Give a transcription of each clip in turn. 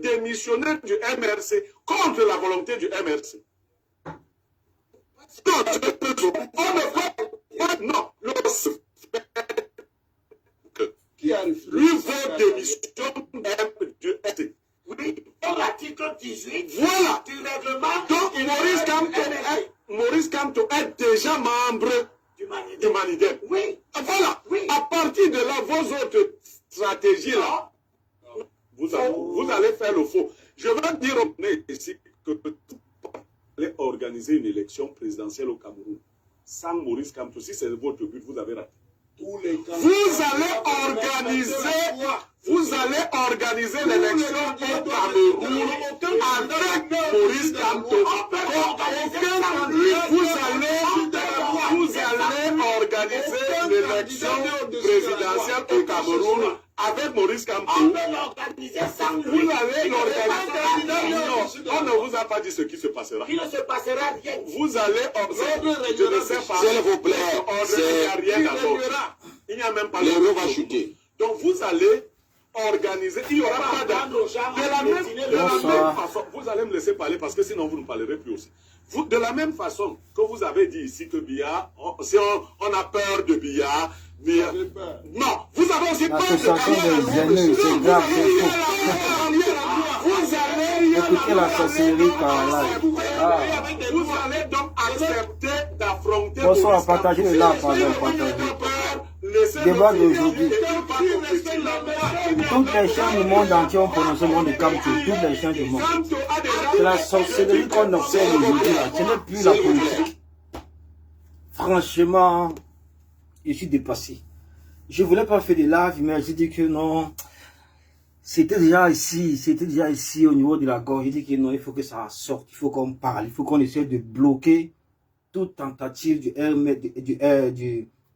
démissionner du MRC contre la volonté du MRC. Non, le qui a refusé. Lui veut démission du MRC. Oui, dans l'article 18 voilà. Du règlement. Donc Maurice Kamto est déjà membre du Manidem. Oui. Voilà. Oui. À partir de là, vos autres stratégies là, vous allez faire le faux. Je vais dire ici que vous allez organiser une élection présidentielle au Cameroun sans Maurice Kamto. Si c'est votre but, vous avez raté. Vous allez organiser l'élection au Cameroun avec Maurice Kamto. Vous allez organiser l'élection présidentielle au Cameroun avec Maurice Kamto. Vous allez l'organiser. Non, on ne vous a pas dit ce qui se passera. Il ne se passera rien. Vous allez observer. Je ne sais pas. S'il vous plaît. Il n'y a même pas l'euro va chuter. Donc vous allez organiser. Il n'y aura pas de la même façon. Vous allez me laisser parler parce que sinon vous ne parlerez plus aussi. De la même façon que vous avez dit ici que Biya, si on a peur de Biya, non, vous avez aussi peur de Biya. Écoutez la sorcellerie par là. Vous allez donc accepter d'affronter. Bonsoir, partagez le là, partagez. Débat d'aujourd'hui. Toutes les chaînes du monde entier ont prononcé le nom de Kamto. Toutes les chaînes du monde. C'est la sorcellerie qu'on observe aujourd'hui. Ce n'est plus la politique. Franchement, je suis dépassé. Je ne voulais pas faire des lives, mais j'ai dit que non. C'était déjà ici au niveau de la gorge. J'ai dit que non, il faut que ça sorte. Il faut qu'on parle. Il faut qu'on essaie de bloquer toute tentative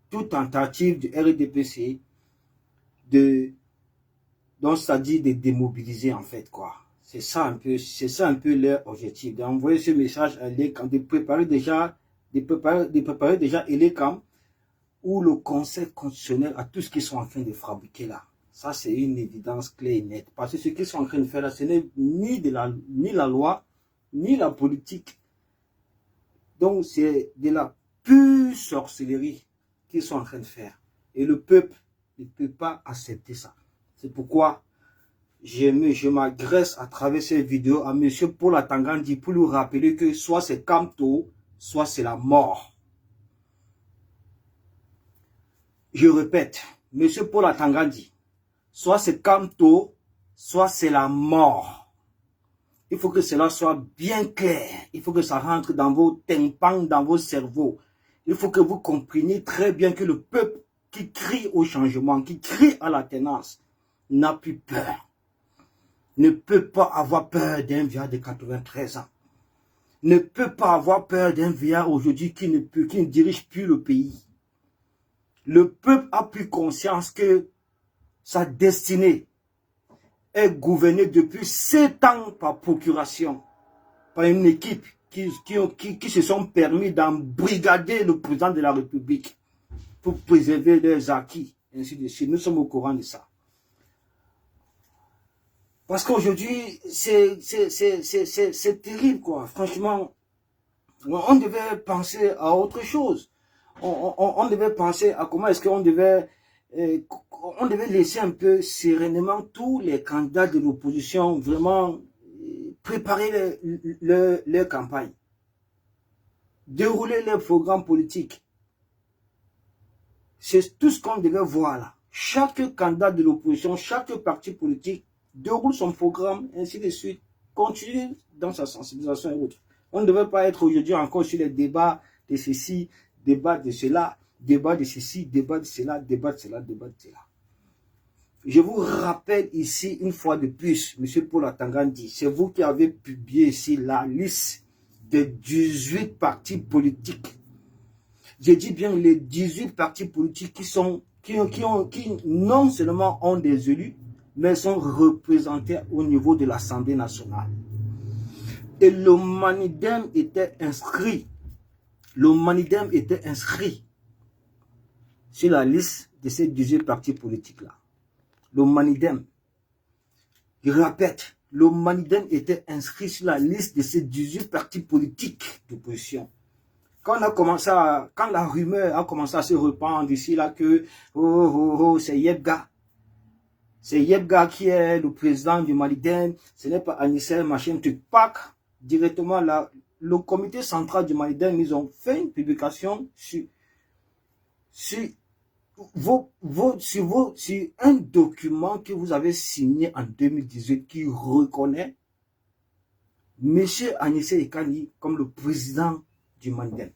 toute tentative du RDPC donc c'est-à-dire de démobiliser en fait quoi. C'est ça un peu leur objectif, d'envoyer ce message à l'ECAM, de préparer déjà l'ECAM ou le Conseil constitutionnel à tout ce qu'ils sont en train de fabriquer là. Ça c'est une évidence claire et nette. Parce que ce qu'ils sont en train de faire là, ce n'est ni la loi, ni la politique. Donc c'est de la pure sorcellerie qu'ils sont en train de faire. Et le peuple ne peut pas accepter ça. C'est pourquoi je m'agresse à travers cette vidéo à M. Paul Atangandi pour lui rappeler que soit c'est Kamto, soit c'est la mort. Je répète, M. Paul Atangandi, soit c'est Kamto, soit c'est la mort. Il faut que cela soit bien clair. Il faut que ça rentre dans vos tympans, dans vos cerveaux. Il faut que vous compreniez très bien que le peuple qui crie au changement, qui crie à la ténance, n'a plus peur. Ne peut pas avoir peur d'un vieillard de 93 ans. Ne peut pas avoir peur d'un vieillard aujourd'hui qui ne dirige plus le pays. Le peuple a pris conscience que sa destinée est gouvernée depuis 7 ans par procuration, par une équipe qui se sont permis d'embrigader le président de la République pour préserver leurs acquis, ainsi de suite. Nous sommes au courant de ça. Parce qu'aujourd'hui, c'est terrible, quoi. Franchement, on devait penser à autre chose. On devait penser à comment est-ce qu'on devait... on devait laisser un peu sereinement tous les candidats de l'opposition vraiment préparer leur campagne, dérouler leur programme politique. C'est tout ce qu'on devait voir là. Chaque candidat de l'opposition, chaque parti politique déroule son programme, ainsi de suite, continue dans sa sensibilisation et autres. On ne devait pas être aujourd'hui encore sur les débats de ceci, débat de cela, débat de ceci, débat de cela, débat de cela, débat de cela. Je vous rappelle ici, une fois de plus, M. Paul Atangandi, c'est vous qui avez publié ici la liste des 18 partis politiques. Je dis bien les 18 partis politiques qui non seulement ont des élus, mais sont représentés au niveau de l'Assemblée nationale. Et le Manidem était inscrit. Le Manidem était inscrit sur la liste de ces 18 partis politiques-là. Le Manidem. Je répète, le Maliden était inscrit sur la liste de ces 18 partis politiques d'opposition. Quand la rumeur a commencé à se répandre ici, là, que c'est Yebga. C'est Yebga qui est le président du Maliden, ce n'est pas Anissé, machin, truc, pack. Directement, là, le comité central du Maliden, ils ont fait une publication sur un document que vous avez signé en 2018 qui reconnaît M. Anissé Ekani comme le président du Maliden.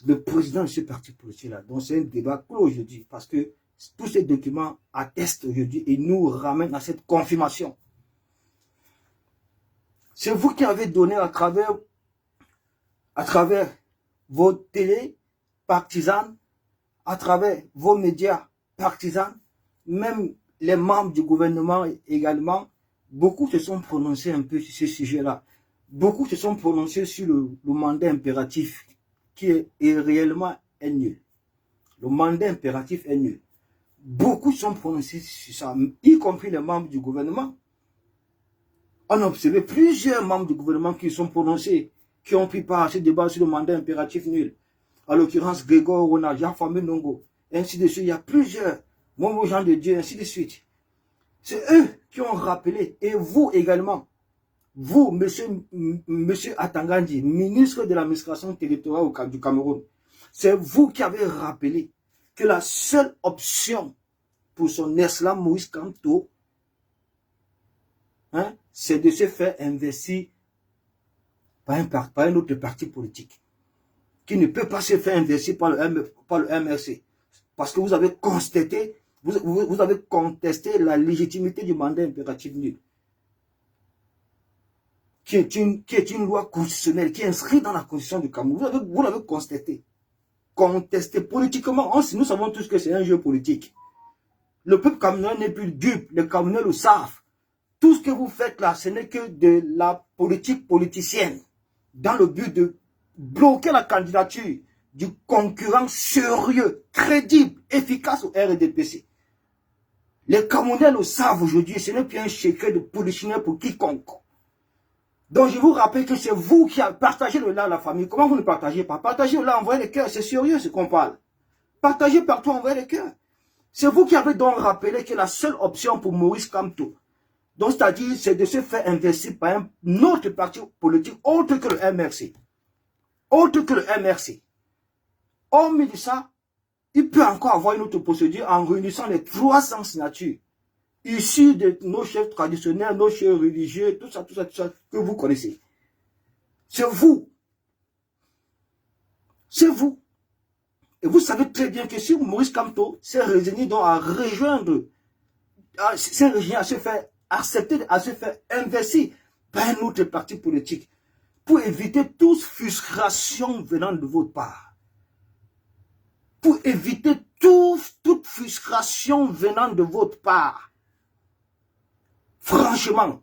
Le président de ce parti politique-là. Donc c'est un débat clos aujourd'hui parce que tous ces documents attestent aujourd'hui et nous ramènent à cette confirmation. C'est vous qui avez donné à travers vos télés partisanes, à travers vos médias partisans, même les membres du gouvernement également, beaucoup se sont prononcés un peu sur ce sujet-là. Beaucoup se sont prononcés sur le mandat impératif qui est réellement nul. Le mandat impératif est nul. Beaucoup sont prononcés sur ça, y compris les membres du gouvernement. On a observé plusieurs membres du gouvernement qui sont prononcés, qui ont pris part à ce débat sur le mandat impératif nul. À l'occurrence, Grégoire Rona, Jean-Famé Nongo, ainsi de suite. Il y a plusieurs, Momo Jean de Dieu, ainsi de suite. C'est eux qui ont rappelé, et vous également, vous, monsieur Atangandi, ministre de l'administration territoriale du Cameroun, c'est vous qui avez rappelé que la seule option pour son excellent Moïse Kamto, c'est de se faire investir par un autre parti politique, qui ne peut pas se faire investir par le MRC. Parce que vous avez constaté, vous avez contesté la légitimité du mandat impératif nul. Qui est une loi constitutionnelle, qui est inscrite dans la constitution du Cameroun. Vous l'avez constaté. Contesté politiquement. Nous savons tous que c'est un jeu politique. Le peuple camerounais n'est plus dupe. Les Camerounais le savent. Tout ce que vous faites là, ce n'est que de la politique politicienne. Dans le but de bloquer la candidature du concurrent sérieux, crédible, efficace au RDPC. Les Camerounais le savent aujourd'hui. Ce n'est plus un secret de polichinelle pour quiconque. Donc je vous rappelle que c'est vous qui avez partagé le lait à la famille. Comment vous ne partagez pas? Partagez le lait, envoyez les cœurs. C'est sérieux ce qu'on parle. Partagez partout, envoyez les cœurs. C'est vous qui avez donc rappelé que la seule option pour Maurice Kamto, donc c'est-à-dire c'est de se faire investir par un autre parti politique autre que le MRC. Autre que le MRC. Hormis de ça, il peut encore avoir une autre procédure en réunissant les 300 signatures issus de nos chefs traditionnels, nos chefs religieux, tout ça que vous connaissez. C'est vous. C'est vous. Et vous savez très bien que si Maurice Kamto s'est résigné donc à rejoindre, à se faire accepter, à se faire investir par un autre parti politique, pour éviter toute frustration venant de votre part. Pour éviter toute frustration venant de votre part. Franchement,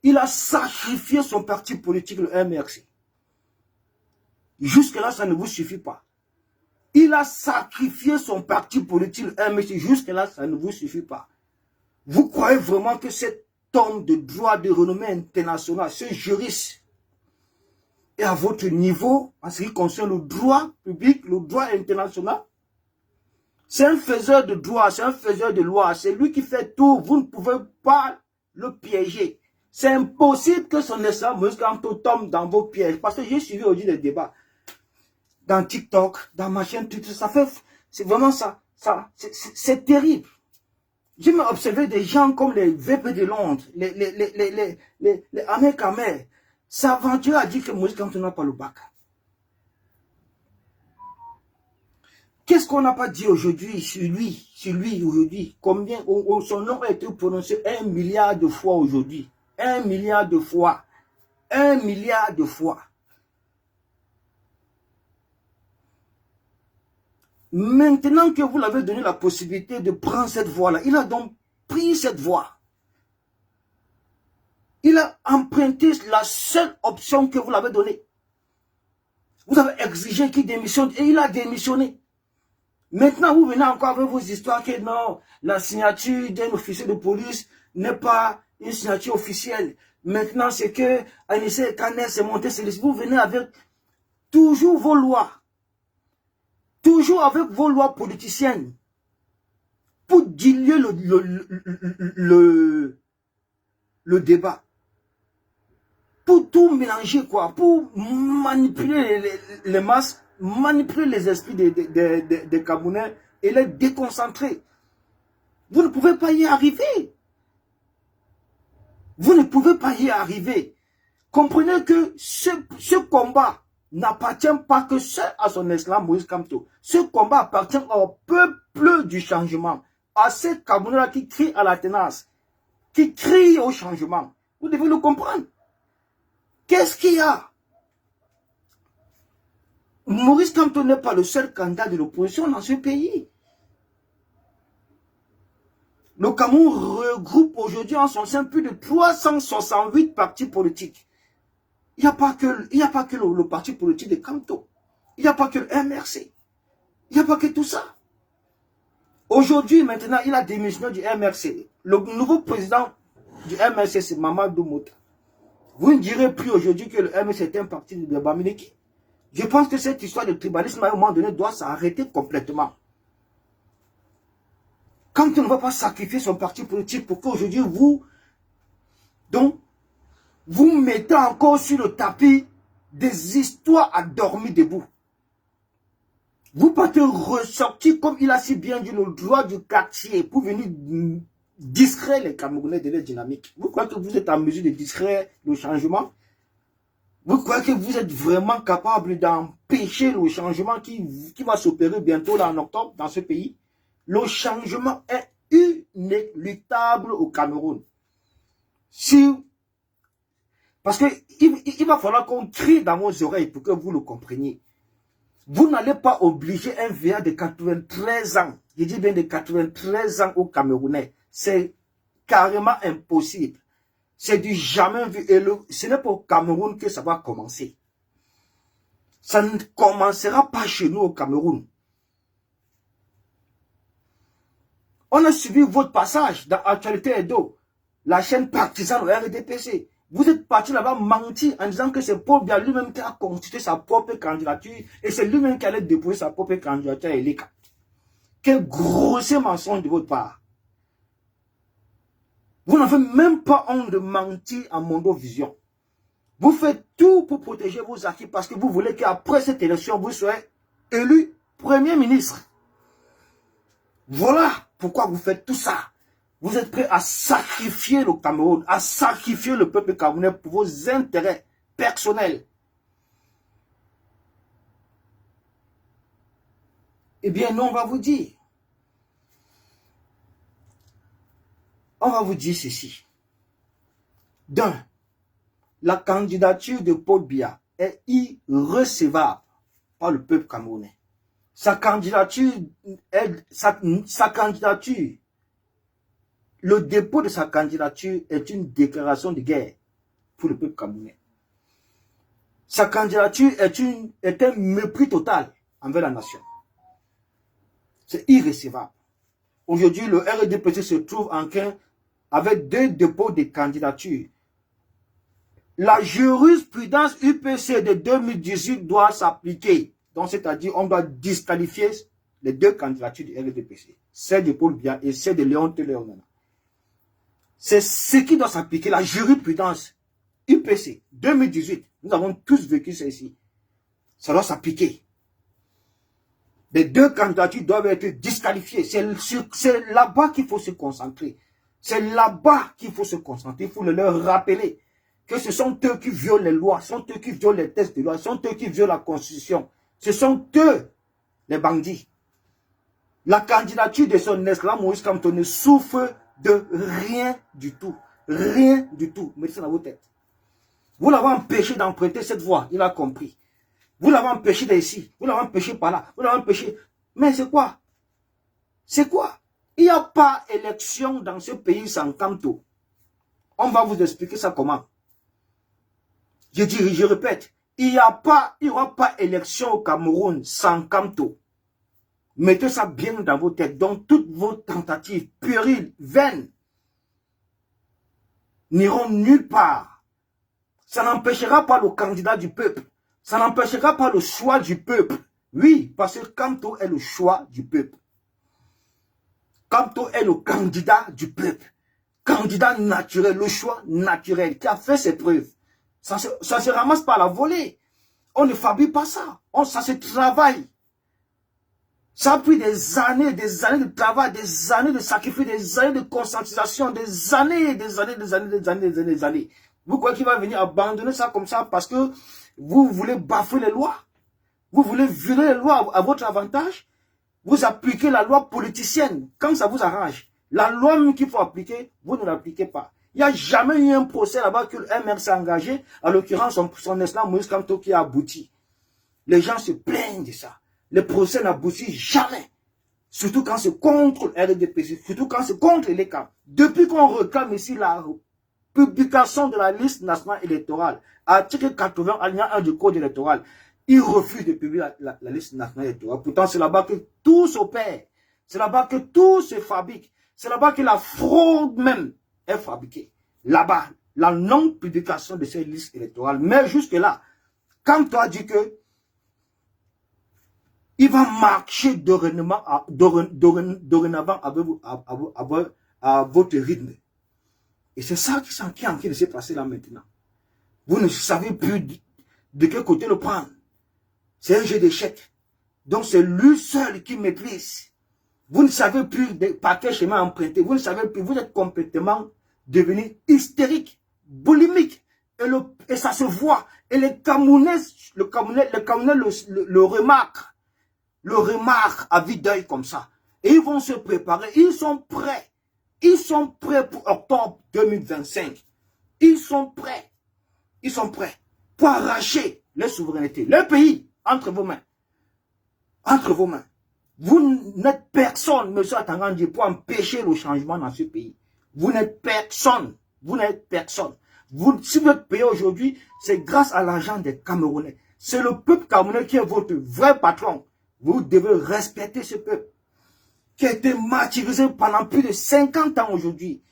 il a sacrifié son parti politique, le MRC. Jusque-là, ça ne vous suffit pas. Il a sacrifié son parti politique, le MRC. Jusque-là, ça ne vous suffit pas. Vous croyez vraiment que cet homme de droit de renommée internationale, ce juriste, est à votre niveau en ce qui concerne le droit public, le droit international? C'est un faiseur de droit, c'est un faiseur de loi. C'est lui qui fait tout. Vous ne pouvez pas le piéger. C'est impossible que son excellence Moïse Kamto tombe dans vos pièges. Parce que j'ai suivi aujourd'hui les débats. Dans TikTok, dans ma chaîne, tout ça fait... C'est vraiment ça. C'est terrible. J'ai même observé des gens comme les VP de Londres, les Ahmed Kamer, s'aventurer à dire que Moïse Kamto n'a pas le bac. Qu'est-ce qu'on n'a pas dit aujourd'hui sur lui aujourd'hui? Combien son nom a été prononcé 1 milliard de fois aujourd'hui? 1 milliard de fois. 1 milliard de fois. Maintenant que vous l'avez donné la possibilité de prendre cette voie-là, il a donc pris cette voie. Il a emprunté la seule option que vous l'avez donnée. Vous avez exigé qu'il démissionne et il a démissionné. Maintenant, vous venez encore avec vos histoires que non, la signature d'un officier de police n'est pas une signature officielle. Maintenant, c'est que Anissé Kaner s'est monté, vous venez avec toujours vos lois. Toujours avec vos lois politiciennes. Pour diluer le débat. Pour tout mélanger, quoi. Pour manipuler les masses, manipuler les esprits des Camerounais et les déconcentrer. Vous ne pouvez pas y arriver. Vous ne pouvez pas y arriver. Comprenez que ce combat n'appartient pas que seul à son excellence Moïse Kamto. Ce combat appartient au peuple du changement. À ces Camerounais qui crient à la tenace, qui crient au changement. Vous devez le comprendre. Qu'est-ce qu'il y a? Maurice Kamto n'est pas le seul candidat de l'opposition dans ce pays. Le Cameroun regroupe aujourd'hui en son sein plus de 368 partis politiques. Il n'y a pas que le parti politique de Kamto. Il n'y a pas que le MRC. Il n'y a pas que tout ça. Aujourd'hui, maintenant, il a démissionné du MRC. Le nouveau président du MRC, c'est Mamadou Mouta. Vous ne direz plus aujourd'hui que le MRC est un parti de Bamileki. Je pense que cette histoire de tribalisme, à un moment donné, doit s'arrêter complètement. Quand on ne va pas sacrifier son parti politique pour qu'aujourd'hui, vous mettez encore sur le tapis des histoires à dormir debout. Vous partez ressortir, comme il a si bien dit, le droit du quartier pour venir distraire les Camerounais de leur dynamique. Vous croyez que vous êtes en mesure de distraire le changement? Vous croyez que vous êtes vraiment capable d'empêcher le changement qui va s'opérer bientôt là en octobre dans ce pays? Le changement est inéluctable au Cameroun. Parce qu'il va falloir qu'on crie dans vos oreilles pour que vous le compreniez. Vous n'allez pas obliger un vieillard de 93 ans, je dis bien de 93 ans au Camerounais. C'est carrément impossible. C'est du jamais vu. Et ce n'est pas au Cameroun que ça va commencer. Ça ne commencera pas chez nous au Cameroun. On a suivi votre passage dans Actualité Edo, la chaîne partisane au RDPC. Vous êtes parti là-bas mentir en disant que c'est Paul Biya lui-même qui a constitué sa propre candidature et c'est lui-même qui allait déposer sa propre candidature à Eleka. Quel grossier mensonge de votre part. Vous n'avez même pas honte de mentir à Mondo Vision. Vous faites tout pour protéger vos acquis parce que vous voulez qu'après cette élection, vous soyez élu Premier ministre. Voilà pourquoi vous faites tout ça. Vous êtes prêts à sacrifier le Cameroun, à sacrifier le peuple camerounais pour vos intérêts personnels. Eh bien, nous, on va vous dire. On va vous dire ceci. D'un, la candidature de Paul Biya est irrecevable par le peuple camerounais. Sa candidature, le dépôt de sa candidature est une déclaration de guerre pour le peuple camerounais. Sa candidature est un mépris total envers la nation. C'est irrecevable. Aujourd'hui, le RDPC se trouve en train avec 2 dépôts de candidature. La jurisprudence UPC de 2018 doit s'appliquer. Donc, c'est-à-dire, on doit disqualifier les 2 candidatures du RDPC. Celle de Paul Biya et celle de Léon Téléonana. C'est ce qui doit s'appliquer, la jurisprudence UPC 2018. Nous avons tous vécu ça ici. Ça doit s'appliquer. Les 2 candidatures doivent être disqualifiées. C'est là-bas qu'il faut se concentrer. C'est là-bas qu'il faut se concentrer. Il faut leur rappeler que ce sont eux qui violent les lois, ce sont eux qui violent les textes de loi, ce sont eux qui violent la Constitution. Ce sont eux, les bandits. La candidature de son excellence Moïse Kamto ne souffre de rien du tout. Rien du tout. Mettez ça dans vos têtes. Vous l'avez empêché d'emprunter cette voie, il a compris. Vous l'avez empêché d'ici, vous l'avez empêché par là, vous l'avez empêché. Mais c'est quoi? C'est quoi? Il n'y a pas élection dans ce pays sans Kamto. On va vous expliquer ça comment. Je répète, il n'y aura pas élection au Cameroun sans Kamto. Mettez ça bien dans vos têtes. Donc, toutes vos tentatives puériles, vaines, n'iront nulle part. Ça n'empêchera pas le candidat du peuple. Ça n'empêchera pas le choix du peuple. Oui, parce que Kamto est le choix du peuple. Kamto est le candidat du peuple. Candidat naturel, le choix naturel, qui a fait ses preuves. Ça ne se ramasse pas à la volée. On ne fabrique pas ça. Ça se travaille. Ça a pris des années de travail, des années de sacrifice, des années de conscientisation, des années. Vous croyez qu'il va venir abandonner ça comme ça parce que vous voulez bafouer les lois? Vous voulez violer les lois à votre avantage? Vous appliquez la loi politicienne quand ça vous arrange. La loi même qu'il faut appliquer, vous ne l'appliquez pas. Il n'y a jamais eu un procès là-bas que le MR s'est engagé, à l'occurrence son excellent Moïse Kamto qui a abouti. Les gens se plaignent de ça. Les procès n'aboutissent jamais. Surtout quand c'est contre le RDPC, surtout quand c'est contre les camps. Depuis qu'on réclame ici la publication de la liste nationale électorale, article 80, alinéa 1 du code électoral, ils refusent de publier la liste nationale électorale. Pourtant, c'est là-bas que tout s'opère. C'est là-bas que tout se fabrique. C'est là-bas que la fraude même est fabriquée. Là-bas, la non-publication de ces listes électorales. Mais jusque-là, quand tu as dit que il va marcher dorénavant à votre rythme. Et c'est ça qui est en train de se passer là maintenant. Vous ne savez plus de quel côté le prendre. C'est un jeu d'échecs. Donc c'est lui seul qui maîtrise. Vous ne savez plus par quel chemin emprunter. Vous ne savez plus. Vous êtes complètement devenu hystérique, boulimique. Et ça se voit. Et les Camerounais le remarquent. Le remarquent à vue d'œil comme ça. Et ils vont se préparer. Ils sont prêts. Ils sont prêts pour octobre 2025. Ils sont prêts. Ils sont prêts pour arracher les souverainetés. Le pays, entre vos mains. Entre vos mains. Vous n'êtes personne, M. Atangandi, pour empêcher le changement dans ce pays. Vous n'êtes personne. Vous n'êtes personne. Si vous êtes payé aujourd'hui, c'est grâce à l'argent des Camerounais. C'est le peuple camerounais qui est votre vrai patron. Vous devez respecter ce peuple qui a été martyrisé pendant plus de 50 ans aujourd'hui,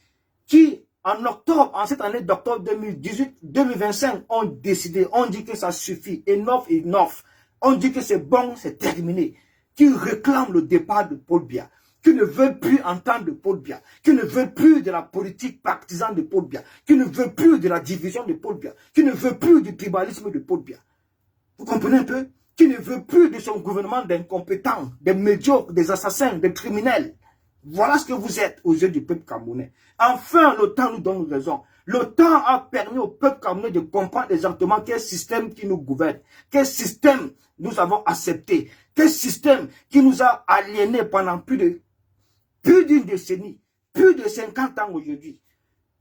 qui en cette année d'octobre 2018-2025, ont décidé, on dit que ça suffit, enough, enough. On dit que c'est bon, c'est terminé. Qui réclame le départ de Paul Biya, qui ne veut plus entendre de Paul Biya, qui ne veut plus de la politique partisane de Paul Biya, qui ne veut plus de la division de Paul Biya, qui ne veut plus du tribalisme de Paul Biya. Vous comprenez un peu? Qui ne veut plus de son gouvernement d'incompétents, des médiocres, des assassins, des criminels. Voilà ce que vous êtes aux yeux du peuple camerounais. Enfin, le temps nous donne raison. Le temps a permis au peuple camerounais de comprendre exactement quel système qui nous gouverne, quel système nous avons accepté, quel système qui nous a aliénés pendant plus d'une décennie, plus de 50 ans aujourd'hui.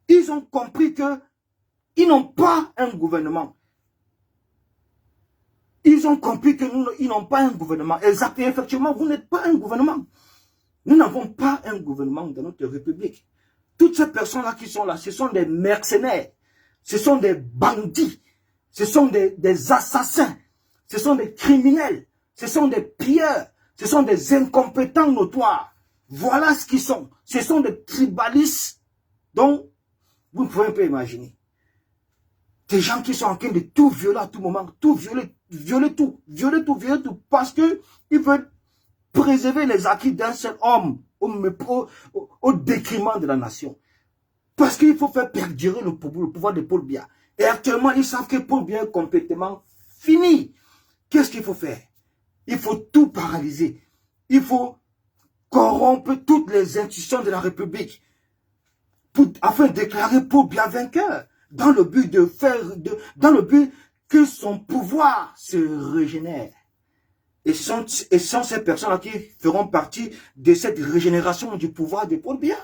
Ils ont compris qu'ils n'ont pas un gouvernement. Ils ont compris qu'ils n'ont pas un gouvernement. Exactement, effectivement, vous n'êtes pas un gouvernement. Nous n'avons pas un gouvernement dans notre République. Toutes ces personnes-là qui sont là, ce sont des mercenaires, ce sont des bandits, ce sont des assassins, ce sont des criminels, ce sont des pilleurs, ce sont des incompétents notoires. Voilà ce qu'ils sont. Ce sont des tribalistes dont vous ne pouvez pas imaginer. Des gens qui sont en train de tout violer à tout moment, tout violer tout, parce qu'ils veulent préserver les acquis d'un seul homme au détriment de la nation. Parce qu'il faut faire perdurer le pouvoir de Paul Biya. Et actuellement, ils savent que Paul Biya est complètement fini. Qu'est-ce qu'il faut faire? Il faut tout paralyser. Il faut corrompre toutes les institutions de la République afin de déclarer Paul Biya vainqueur. Dans le but que son pouvoir se régénère. Et ce sont ces personnes-là qui feront partie de cette régénération du pouvoir de Paul Biya.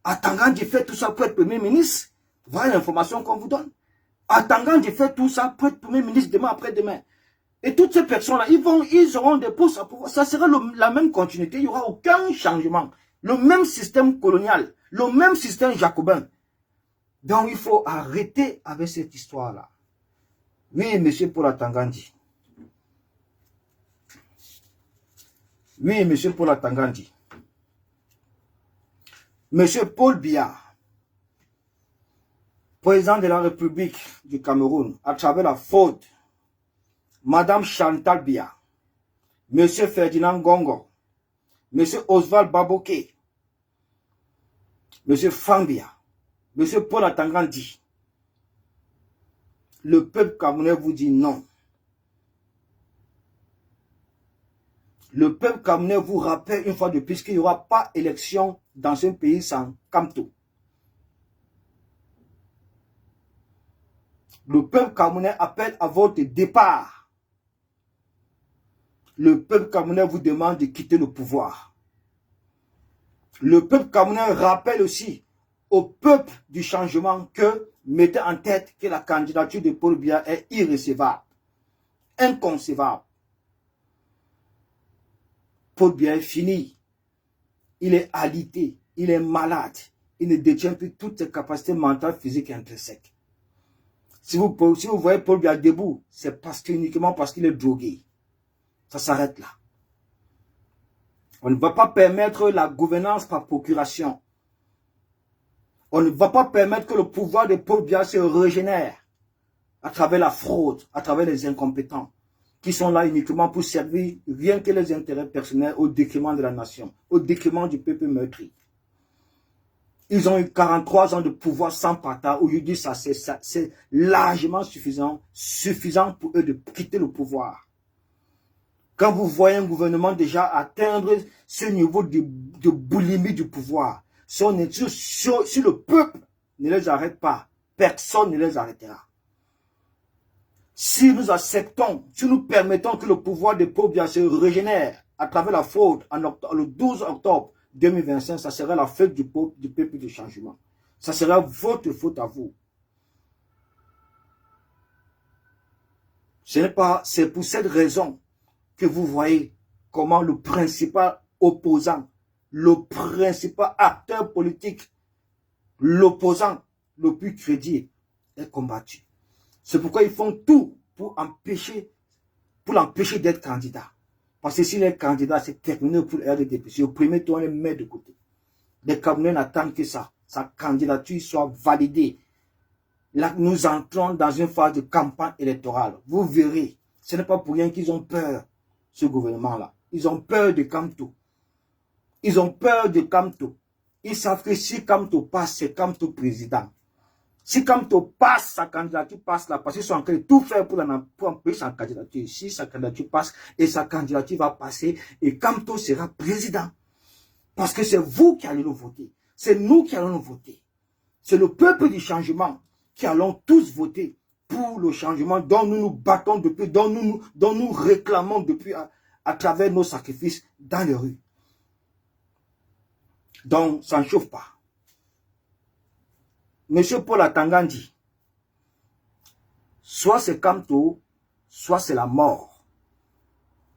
Atangandi fait tout ça pour être Premier ministre. Voilà l'information qu'on vous donne. Atangandi fait tout ça pour être Premier ministre demain après-demain. Et toutes ces personnes-là, ils auront des postes à pouvoir. Ça sera la même continuité. Il n'y aura aucun changement. Le même système colonial. Le même système jacobin. Donc il faut arrêter avec cette histoire-là. Oui, monsieur Paul Atangandi. Oui, monsieur Paul Atangandi. Monsieur Paul Biya président de la République du Cameroun, à travers la faute, Madame Chantal Biya, Monsieur Ferdinand Gongo, Monsieur Oswald Baboké, Monsieur Fambia, Monsieur Paul Atangandi, le peuple camerounais vous dit non. Le peuple camerounais vous rappelle une fois de plus qu'il n'y aura pas élection dans un pays sans Kamto. Le peuple camerounais appelle à votre départ. Le peuple camerounais vous demande de quitter le pouvoir. Le peuple camerounais rappelle aussi au peuple du changement que mettez en tête que la candidature de Paul Biya est irrécevable, inconcevable. Paul Biya est fini. Il est alité, il est malade. Il ne détient plus toutes ses capacités mentales, physiques et intrinsèques. Si vous voyez Paul Biya debout, c'est uniquement parce qu'il est drogué. Ça s'arrête là. On ne va pas permettre la gouvernance par procuration. On ne va pas permettre que le pouvoir de Paul Biya se régénère à travers la fraude, à travers les incompétents qui sont là uniquement pour servir rien que les intérêts personnels au détriment de la nation, au détriment du peuple meurtri. Ils ont eu 43 ans de pouvoir sans partage. Aujourd'hui, ça c'est largement suffisant pour eux de quitter le pouvoir. Quand vous voyez un gouvernement déjà atteindre ce niveau de boulimie du pouvoir, si le peuple ne les arrête pas, personne ne les arrêtera. Si nous acceptons, si nous permettons que le pouvoir de Paul Biya se régénère à travers la fraude le 12 octobre 2025, ça sera la faute du peuple du changement. Ça sera votre faute à vous. C'est pour cette raison que vous voyez comment le principal opposant, le principal acteur politique, l'opposant le plus crédible est combattu. C'est pourquoi ils font tout pour l'empêcher d'être candidat. Parce que s'il est candidat, c'est terminé pour RDP. C'est au premier tour, on les met de côté. Les Camerounais n'attendent que ça. Sa candidature soit validée. Là, nous entrons dans une phase de campagne électorale. Vous verrez, ce n'est pas pour rien qu'ils ont peur, ce gouvernement-là. Ils ont peur de Kamto. Ils ont peur de Kamto. Ils savent que si Kamto passe, c'est Kamto président. Si Kamto passe, sa candidature passe là, parce qu'ils sont en train de tout faire pour empêcher sa candidature. Si sa candidature passe, et sa candidature va passer, et Kamto sera président. Parce que c'est vous qui allez le voter. C'est nous qui allons le voter. C'est le peuple du changement qui allons tous voter pour le changement dont nous nous battons depuis, dont nous réclamons depuis à travers nos sacrifices dans les rues. Donc, ça ne chauffe pas. Monsieur Paul Atangandi, soit c'est Kamto, soit c'est la mort.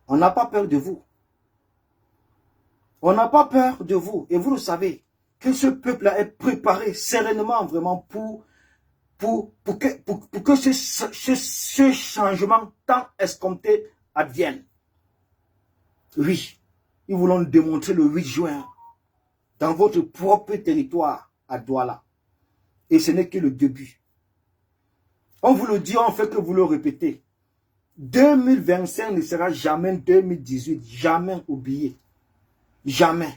On n'a pas peur de vous. On n'a pas peur de vous. Et vous le savez, que ce peuple-là est préparé sereinement vraiment pour que ce changement tant escompté advienne. Oui, nous voulons le démontrer le 8 juin dans votre propre territoire à Douala. Et ce n'est que le début. On vous le dit, on fait que vous le répétez. 2025 ne sera jamais 2018. Jamais oublié. Jamais.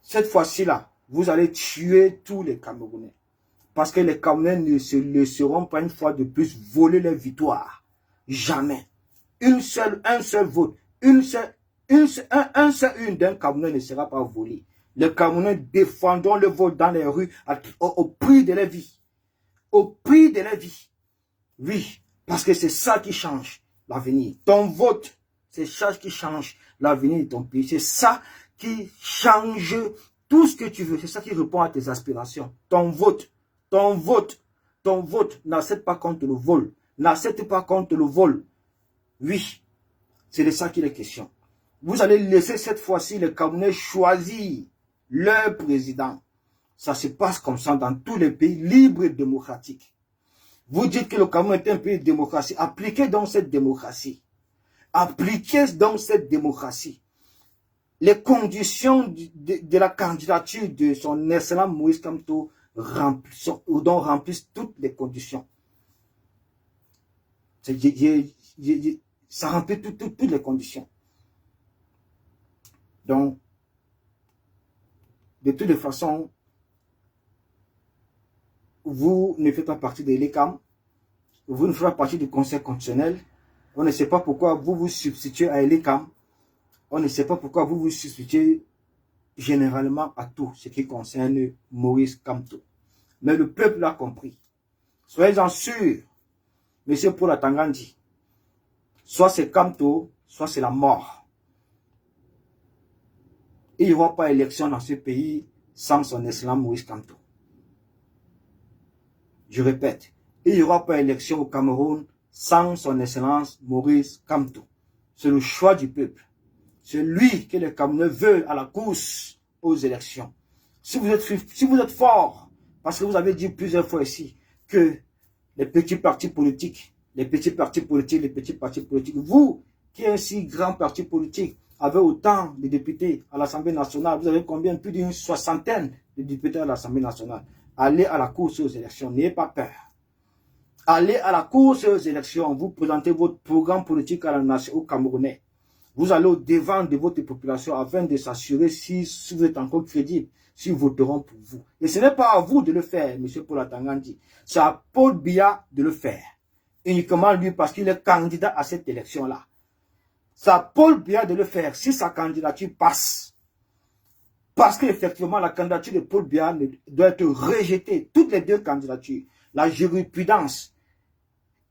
Cette fois-ci-là, vous allez tuer tous les Camerounais. Parce que les Camerounais ne se laisseront pas une fois de plus voler les victoires. Jamais. Un seul vote. Un seul d'un Camerounais ne sera pas volé. Les Camerounais défendront le vote dans les rues au prix de la vie. Au prix de la vie. Oui, parce que c'est ça qui change l'avenir. Ton vote, c'est ça qui change l'avenir de ton pays. C'est ça qui change tout ce que tu veux. C'est ça qui répond à tes aspirations. Ton vote, n'accepte pas contre le vol. N'accepte pas contre le vol. Oui, c'est de ça qu'il est question. Vous allez laisser cette fois-ci les Camerounais choisir leur président. Ça se passe comme ça dans tous les pays libres et démocratiques. Vous dites que le Cameroun est un pays de démocratie. Appliquez donc cette démocratie. Appliquez donc cette démocratie. Les conditions de la candidature de son excellent Moïse Kamto remplissent toutes les conditions. Ça remplit toutes les conditions. Donc, de toutes les façons, vous ne faites pas partie de l'ECAM, vous ne faites pas partie du Conseil constitutionnel. On ne sait pas pourquoi vous vous substituez à l'ECAM. On ne sait pas pourquoi vous vous substituez généralement à tout ce qui concerne Maurice Kamto. Mais le peuple l'a compris. Soyez-en sûrs, M. Paul Atangandi, soit c'est Kamto, soit c'est la mort. Il n'y aura pas élection dans ce pays sans son excellence Maurice Kamto. Je répète, il n'y aura pas élection au Cameroun sans son excellence Maurice Kamto. C'est le choix du peuple. C'est lui que les Camerounais veulent à la course aux élections. Si vous êtes fort, parce que vous avez dit plusieurs fois ici que les petits partis politiques, vous qui êtes un si grand parti politique, avez autant de députés à l'Assemblée nationale, vous avez combien? Plus d'une soixantaine de députés à l'Assemblée nationale. Allez à la course aux élections, n'ayez pas peur. Allez à la course aux élections, vous présentez votre programme politique à la nation, aux Camerounais. Vous allez au devant de votre population afin de s'assurer si vous êtes encore crédible, s'ils voteront pour vous. Et ce n'est pas à vous de le faire, M. Paul Atangandi. C'est à Paul Biya de le faire. Uniquement lui parce qu'il est candidat à cette élection-là. C'est à Paul Biya de le faire si sa candidature passe. Parce qu'effectivement, la candidature de Paul Biya doit être rejetée. Toutes les deux candidatures. La jurisprudence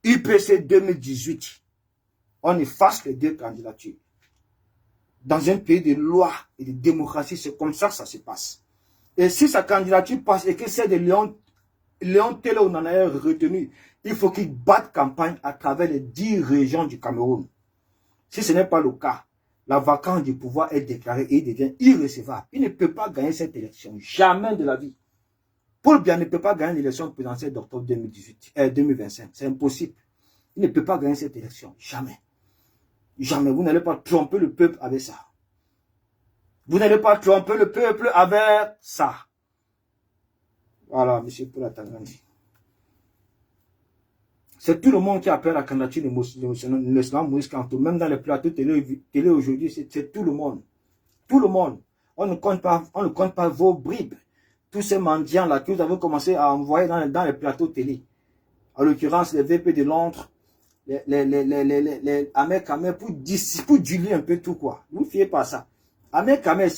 UPC 2018, on efface les deux candidatures. Dans un pays de loi et de démocratie, c'est comme ça que ça se passe. Et si sa candidature passe et que c'est de Léon Télé on en a retenu, il faut qu'il batte campagne à travers les 10 régions du Cameroun. Si ce n'est pas le cas, la vacance du pouvoir est déclarée et il devient irrecevable. Il ne peut pas gagner cette élection, jamais de la vie. Paul Biya ne peut pas gagner l'élection présidentielle d'octobre 2025. C'est impossible. Il ne peut pas gagner cette élection, jamais. Jamais. Vous n'allez pas tromper le peuple avec ça. Vous n'allez pas tromper le peuple avec ça. Voilà, M. Paul Atangandi. C'est tout le monde qui appelle la candidature de l'Islam Maurice Kamto. Même dans les plateaux télé aujourd'hui, c'est tout le monde. Tout le monde. On ne compte pas vos bribes. Tous ces mendiants-là que vous avez commencé à envoyer dans les plateaux télé. En l'occurrence, les VP de Londres, les Ahmed Kamel pour diluer un peu tout quoi. Ne vous fiez pas à ça. Ahmed Kamel,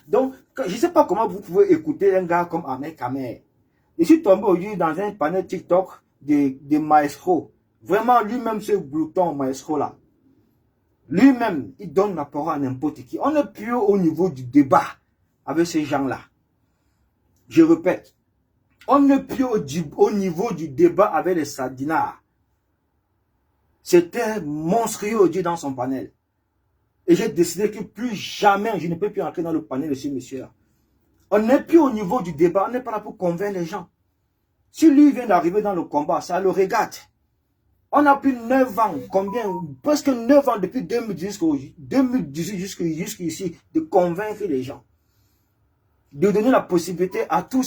donc, je ne sais pas comment vous pouvez écouter un gars comme Ahmed Kamel. Je suis tombé aujourd'hui dans un panel TikTok de Maestro. Vraiment, lui-même, ce glouton Maestro-là. Lui-même, il donne la parole à n'importe qui. On n'est plus au niveau du débat avec ces gens-là. Je répète, on n'est plus au niveau du débat avec les sardinards. C'était monstrueux aujourd'hui dans son panel. Et j'ai décidé que plus jamais, je ne peux plus entrer dans le panel de ce monsieur. On n'est plus au niveau du débat, on n'est pas là pour convaincre les gens. Si lui vient d'arriver dans le combat, ça le regarde. On a plus 9 ans, combien? Presque 9 ans depuis 2018 jusqu'ici, de convaincre les gens. De donner la possibilité à tous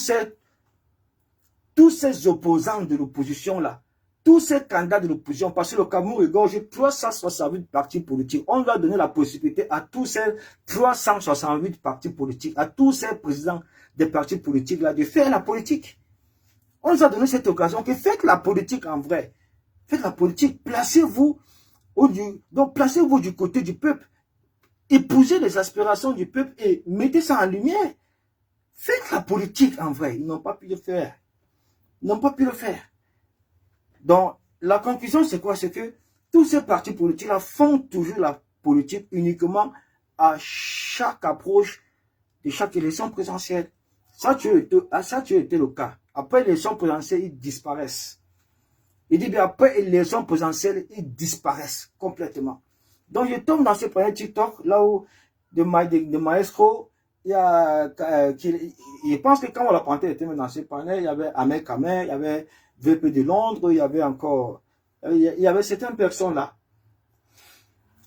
ces opposants de l'opposition là, tous ces candidats de l'opposition, parce que le Cameroun regorge 368 partis politiques. On doit donner la possibilité à tous ces 368 partis politiques, à tous ces présidents des partis politiques là, de faire la politique. On nous a donné cette occasion que faites la politique en vrai. Faites la politique, placez-vous du côté du peuple. Épousez les aspirations du peuple et mettez ça en lumière. Faites la politique en vrai. Ils n'ont pas pu le faire. Ils n'ont pas pu le faire. Donc, la conclusion, c'est quoi? C'est que tous ces partis politiques-là font toujours la politique uniquement à chaque approche de chaque élection présidentielle. Ça a toujours été le cas. Après l'élection présidentielle, ils disparaissent. Il dit bien après l'élection présidentielle, ils disparaissent complètement. Donc, je tombe dans ce panel TikTok, là où de Maestro, il y a, je pense que quand on l'a présenté, il était dans ce panel, il y avait Ahmed Kamel, il y avait VP de Londres, il y avait encore, il y avait certaines personnes là.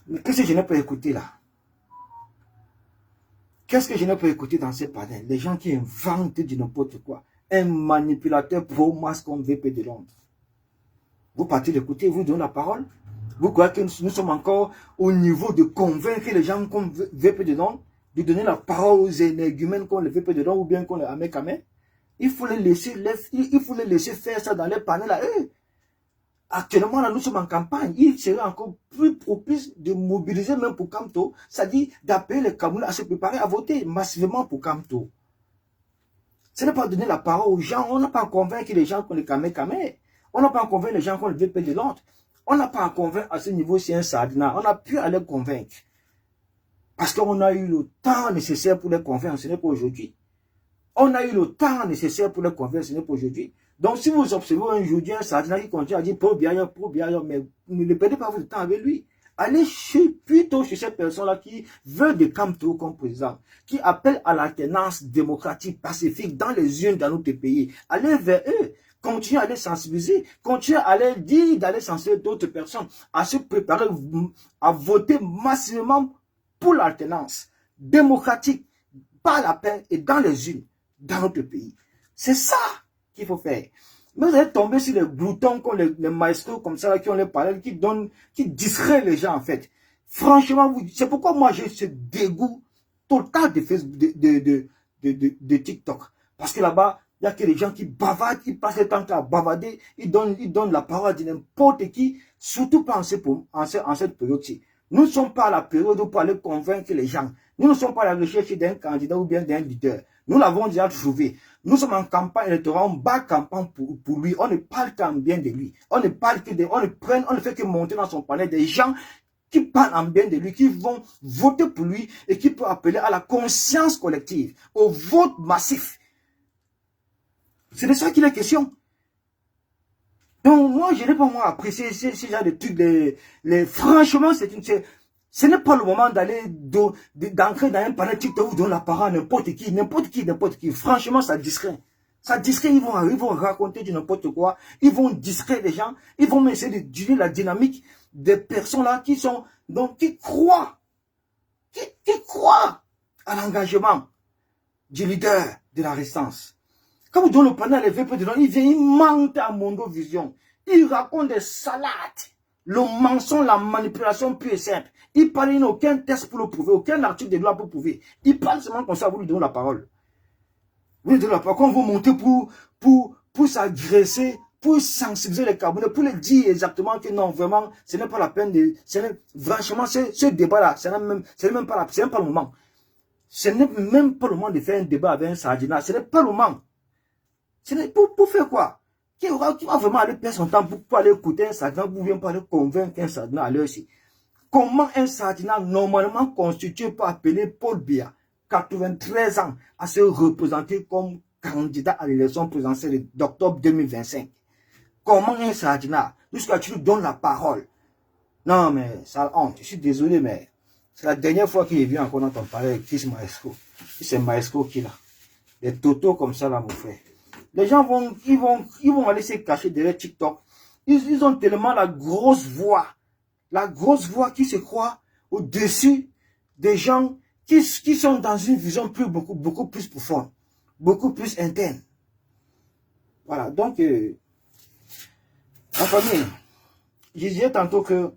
Mais qu'est-ce que je n'ai pas écouté là? Qu'est-ce que je n'ai pas écouté dans ces panels? Les gens qui inventent du n'importe quoi. un manipulateur pro-masse comme VP de Londres. Vous partez d'écouter, vous donnez la parole. Vous croyez que nous sommes encore au niveau de convaincre les gens comme VP de Londres, de donner la parole aux énergumènes comme le VP de Londres ou bien comme le Ahmed. Il faut les laisser faire ça dans les panels à eux. Actuellement, là, nous sommes en campagne. Il serait encore plus propice de mobiliser même pour Kamto, c'est-à-dire d'appeler les Camerounais à se préparer à voter massivement pour Kamto. Ce n'est pas donner la parole aux gens. On n'a pas convaincu les gens qu'on les Kamé. On n'a pas convaincu les gens qu'on le VP de Londres. On n'a pas convaincu à ce niveau, c'est un Sadina. On a pu aller convaincre. Parce qu'on a eu le temps nécessaire pour les convaincre. Ce n'est pas aujourd'hui. On a eu le temps nécessaire pour les convaincre. Ce n'est pas aujourd'hui. Donc, si vous observez aujourd'hui un Sadina qui continue à dire pro bien, mais ne perdez pas votre temps avec lui. Allez plutôt chez ces personnes-là qui veulent des Kamto comme président, qui appellent à l'alternance démocratique, pacifique dans les urnes dans notre pays. Allez vers eux. Continuez à les sensibiliser, continuez à les dire d'aller sensibiliser d'autres personnes, à se préparer à voter massivement pour l'alternance démocratique, par la paix et dans les urnes, dans notre pays. C'est ça qu'il faut faire. Mais vous allez tomber sur les gloutons comme les maestros comme ça, qui ont les paroles, qui distraient les gens en fait. Franchement, c'est pourquoi moi j'ai ce dégoût total de Facebook, de TikTok. Parce que là-bas, il n'y a que les gens qui bavardent, ils passent le temps à bavarder, ils donnent la parole à n'importe qui, surtout pas en cette période-ci. Nous ne sommes pas à la période pour aller convaincre les gens. Nous ne sommes pas à la recherche d'un candidat ou bien d'un leader. Nous l'avons déjà trouvé. Nous sommes en campagne électorale, on bat campagne pour lui. On ne parle qu'en bien de lui. On ne fait que monter dans son palais des gens qui parlent en bien de lui, qui vont voter pour lui et qui peuvent appeler à la conscience collective, au vote massif. C'est de ça qu'il est question. Donc moi, je n'ai pas apprécié ce genre de trucs. Franchement, ce n'est pas le moment d'entrer dans un panel TikTok où donne la parole à n'importe qui. Franchement, ça distrait. Ça distrait, ils vont raconter du n'importe quoi. Ils vont distraire les gens. Ils vont essayer de gérer la dynamique des personnes là qui croient à l'engagement du leader de la résistance. Quand vous donnez le panel, les VP de Londres, il vient, il mente à Mondo Vision. Il raconte des salades. Le mensonge, la manipulation pure et simple. Il parle, il n'a aucun test pour le prouver, aucun article de loi pour prouver. Il parle seulement comme ça, vous lui donnez la parole. Vous lui donnez la parole. Quand vous montez pour s'agresser, pour sensibiliser les Camerounais, pour leur dire exactement que non, vraiment, ce n'est pas la peine de... Franchement, ce débat-là, ce n'est même pas le moment. Ce n'est même pas le moment de faire un débat avec un Sadina. Ce n'est pas le moment. Pour faire quoi? Qui va vraiment aller perdre son temps pour aller écouter un Sadina, ou bien pour aller convaincre un Sadina à l'heure ci? Comment un Sadina normalement constitué peut appeler Paul Biya, 93 ans, à se représenter comme candidat à l'élection présidentielle d'octobre 2025? Comment un Sadina, jusqu'à tu lui donnes la parole? Non, mais ça honte. Je suis désolé, mais c'est la dernière fois qu'il est venu encore dans ton palais avec Chris Maestro. C'est Maestro qui l'a. Des totos comme ça, là, mon frère. Les gens vont aller se cacher derrière TikTok. Ils ont tellement la grosse voix qui se croit au-dessus des gens qui sont dans une vision beaucoup plus profonde, beaucoup plus interne. Voilà, donc, ma famille, je disais tantôt que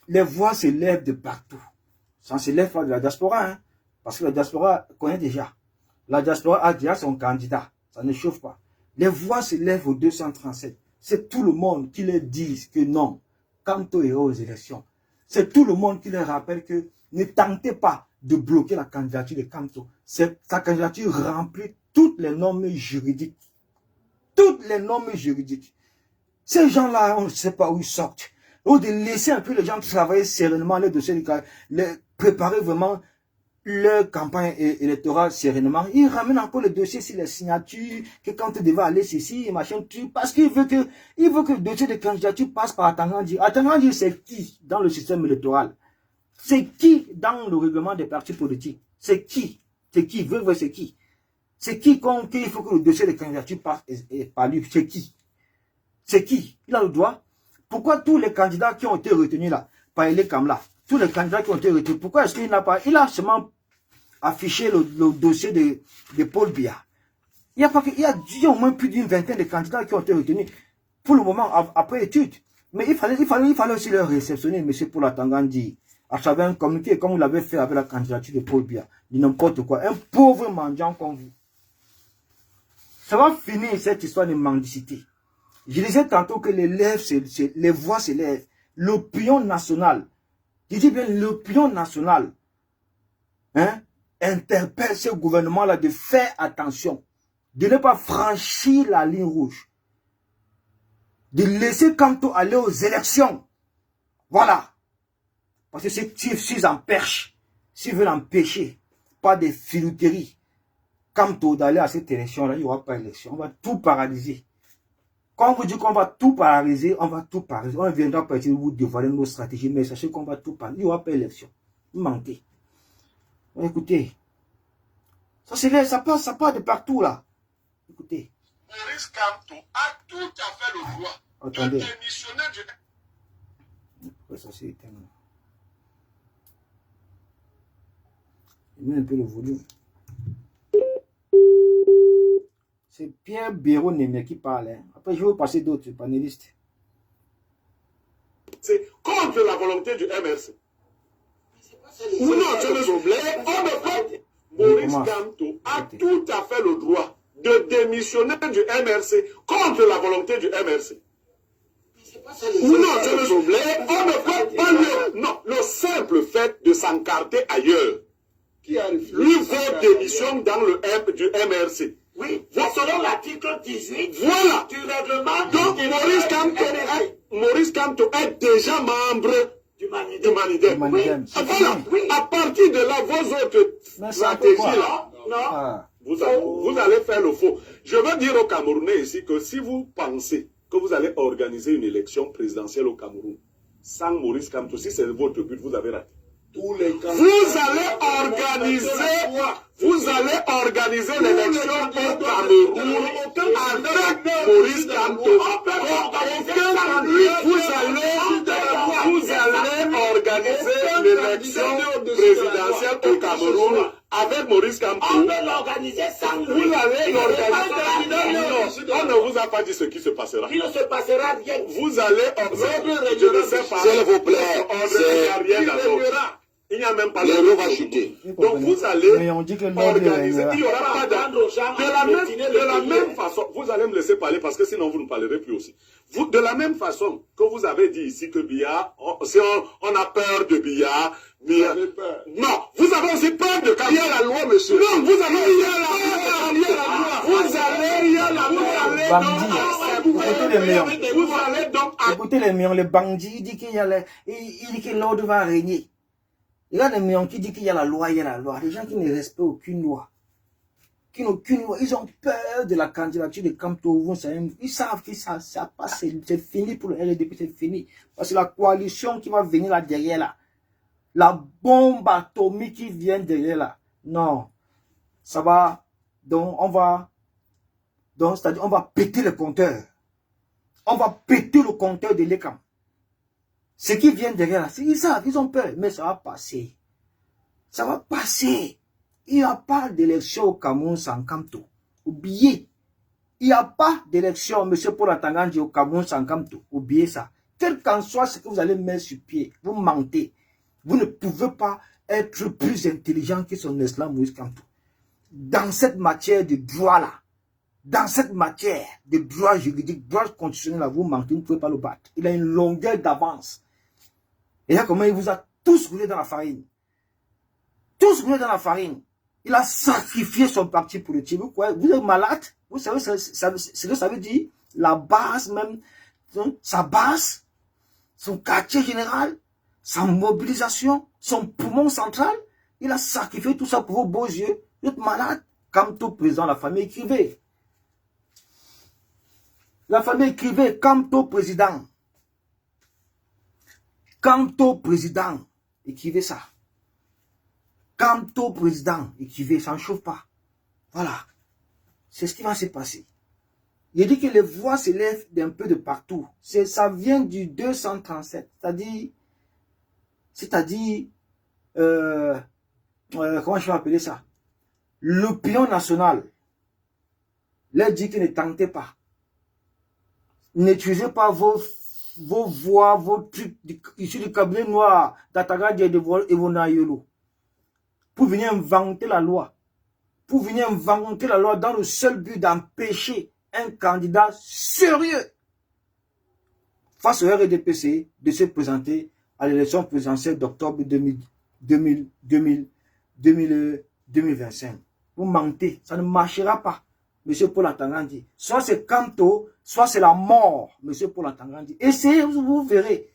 les voix se lèvent de partout. Ça ne se lève pas de la diaspora, hein, parce que la diaspora connaît déjà. La diaspora a déjà son candidat. Ça ne chauffe pas. Les voix se lèvent au 237. C'est tout le monde qui leur dit que non, Kamto ira aux élections. C'est tout le monde qui leur rappelle que ne tentez pas de bloquer la candidature de Kamto. Sa candidature remplit toutes les normes juridiques. Toutes les normes juridiques. Ces gens-là, on ne sait pas où ils sortent. Ou de laisser un peu les gens travailler sereinement les dossiers, les préparer vraiment leur campagne électorale sereinement. Ils ramènent encore le dossier sur les signatures, que quand tu devais aller ici, machin, parce qu'il veut que le dossier de candidature passe par Atangandi. Atangandi, c'est qui dans le système électoral? C'est qui dans le règlement des partis politiques? C'est qui? C'est qui? C'est qui? C'est qui qu'il faut que le dossier de candidature passe par lui? C'est qui? C'est qui? Il a le droit. Pourquoi tous les candidats qui ont été retenus là, par les Kamla, tous les candidats qui ont été retenus, pourquoi est-ce qu'il n'a pas, il a seulement affiché le dossier de Paul Biya. Il y a pas que, il y a au moins plus d'une vingtaine de candidats qui ont été retenus pour le moment après étude. Mais il fallait aussi leur réceptionner, M. Paul Atangandi, à travers un communiqué, comme vous l'avez fait avec la candidature de Paul Biya, de n'importe quoi. Un pauvre mendiant comme vous. Ça va finir cette histoire de mendicité. Je disais tantôt que les voix s'élèvent. L'opinion nationale, je dis bien l'opinion nationale, hein, interpelle ce gouvernement-là de faire attention, de ne pas franchir la ligne rouge, de laisser Kamto aller aux élections. Voilà. Parce que s'ils en perchent, s'ils veulent empêcher, pas des filouteries, Kamto d'aller à cette élection-là, il n'y aura pas d'élection. On va tout paralyser. Quand on vous dit qu'on va tout paralyser, on va tout paralyser. On viendra partir vous dévoiler nos stratégies, mais sachez qu'on va tout paralyser. Il n'y aura pas d'élection. Vous mentez. Écoutez, ça part de partout là. Écoutez. Maurice Kamto a tout à fait le droit Attendez. de démissionner du... Pourquoi ça s'est éteint? Je mets un peu le volume. C'est Pierre Béraud-Némé qui parle. Hein. Après, je vais vous passer d'autres panélistes. C'est contre la volonté du MRC. Ou non, c'est le problème. On ne peut... Maurice Kamto a tout à fait le droit de démissionner du MRC contre la volonté du MRC. Ou non, c'est le problème. On ne peut pas le... Non, le simple fait de s'encarter ailleurs. Lui vaut démission dans le M du MRC. Oui, selon l'article 18 voilà. Du règlement. Donc Maurice Kamto est déjà membre du Manidem. Oui. Voilà. Oui. À partir de là, vos autres stratégies là, vous allez faire le faux. Je veux dire aux Camerounais ici que si vous pensez que vous allez organiser une élection présidentielle au Cameroun sans Maurice Kamto, si c'est votre but, vous avez raté. Vous allez organiser l'élection au Cameroun avec Maurice Kamto. Vous allez organiser l'élection présidentielle au Cameroun avec Maurice Kamto. On peut l'organiser sans lui. Vous allez l'organiser. On ne vous a pas dit ce qui se passera. Il ne se passera rien. Vous allez organiser. Je ne sais pas. S'il vous plaît. Il n'y a rien à il n'y a même pas l'euro va chuter. Donc vous allez organiser. Il n'y aura pas de la même façon. Vous allez me laisser parler parce que sinon vous ne parlerez plus aussi. Vous, de la même façon que vous avez dit ici que Biya, si on a peur de Biya, non, vous avez aussi peur de Kamto. Il y a la loi, monsieur. Non, vous avez vous allez donc écoutez les millions, les bandits, il dit que l'ordre va régner. Il y a des millions qui disent qu'il y a la loi, il y a la loi. Les gens qui ne respectent aucune loi. Qui n'ont aucune loi. Ils ont peur de la candidature de Kamto. Ils savent que ça passe. C'est fini pour le RDP, c'est fini. Parce que la coalition qui va venir là derrière là, la bombe atomique qui vient derrière là, non. Ça va. Donc on va péter le compteur. On va péter le compteur de l'ECAM. Ceux qui viennent derrière là, ils savent, ils ont peur, mais ça va passer. Ça va passer. Il n'y a pas d'élection au Cameroun sans Kamto. Oubliez. Il n'y a pas d'élection, M. Paul Atangandi, au Cameroun sans Kamto. Oubliez ça. Quel qu'en soit ce que vous allez mettre sur pied, vous mentez. Vous ne pouvez pas être plus intelligent que son excellent Moïse Kamto. Dans cette matière de droit là, dans cette matière de droit juridique, droit constitutionnel là, vous mentez, vous ne pouvez pas le battre. Il a une longueur d'avance. Et là, comment il vous a tous roulé dans la farine. Tous roulés dans la farine. Il a sacrifié son parti politique. Vous êtes malade. Vous savez ce que ça veut dire? La base même, sa base, son quartier général, sa mobilisation, son poumon central. Il a sacrifié tout ça pour vos beaux yeux. Vous êtes malade. Kamto président, la famille écrivait. La famille écrivait Kamto président. Kamto président, écrivez ça. Kamto président, écrivez, ça ne chauffe pas. Voilà. C'est ce qui va se passer. Il dit que les voix s'élèvent d'un peu de partout. Ça vient du 237. C'est-à-dire, comment je vais appeler ça? L'opinion nationale. leur dit que ne tentez pas. N'utilisez pas vos voix, vos trucs issus du cabinet noir d'Atangandji et de Evona Yolo pour venir inventer la loi. Pour venir inventer la loi dans le seul but d'empêcher un candidat sérieux face au RDPC de se présenter à l'élection présidentielle d'octobre 2025. Vous mentez, ça ne marchera pas, monsieur Paul Atangandji. Soit c'est Kamto, soit c'est la mort, monsieur Paul Atangandji. Essayez, vous verrez.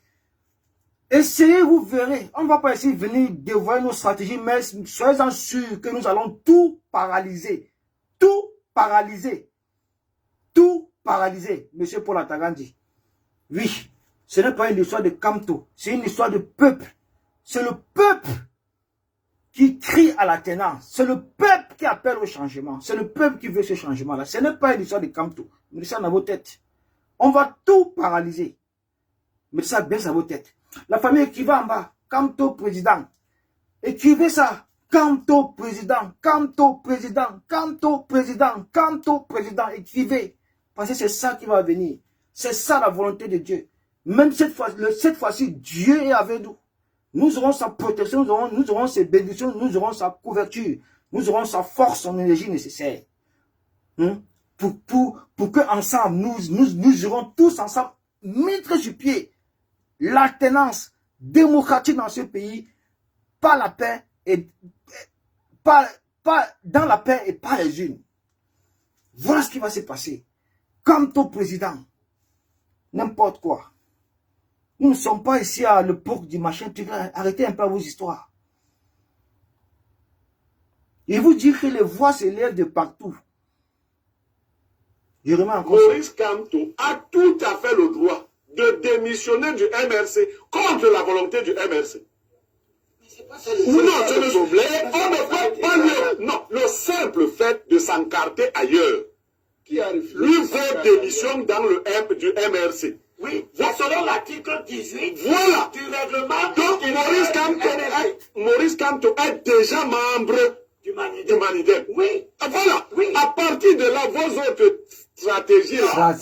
Essayez, vous verrez. On ne va pas essayer de venir dévoiler nos stratégies, mais soyez-en sûrs que nous allons tout paralyser. Tout paralyser. Tout paralyser, monsieur Paul Atangandji. Oui, ce n'est pas une histoire de Kamto, c'est une histoire de peuple. C'est le peuple qui crie à la tenance. C'est le peuple qui appelle au changement. C'est le peuple qui veut ce changement-là. Ce n'est pas une histoire de Kamto. Mettez ça dans vos têtes. On va tout paralyser. Mettez ça bien dans vos têtes. La famille qui va en bas, Kamto président. Écrivez ça. Kamto président, Kamto président, Kamto président, Kamto président. Écrivez. Parce que c'est ça qui va venir. C'est ça la volonté de Dieu. Même cette fois-ci, Dieu est avec nous. Nous aurons sa protection, nous aurons ses bénédictions, nous aurons sa couverture, nous aurons sa force, son énergie nécessaire. Pour que ensemble, nous aurons tous ensemble mettre sur pied l'alternance démocratique dans ce pays, par la paix et pas dans la paix et pas les unes. Voilà ce qui va se passer. Comme ton président, n'importe quoi. Nous ne sommes pas ici à l'époque du machin. Arrêtez un peu vos histoires. Et vous dire que les voix se lèvent de partout. Je remets encore Maurice Kamto a tout à fait le droit de démissionner du MRC contre la volonté du MRC. Ou non, c'est le problème. On ne peut pas non, le simple fait de s'encarter ailleurs. Lui vaut démission dans le M du MRC. Oui, selon l'article 18 voilà. Du règlement. Donc Maurice Kamto est déjà membre du Manidem. Oui. Voilà. Oui. À partir de là, vos autres stratégies là,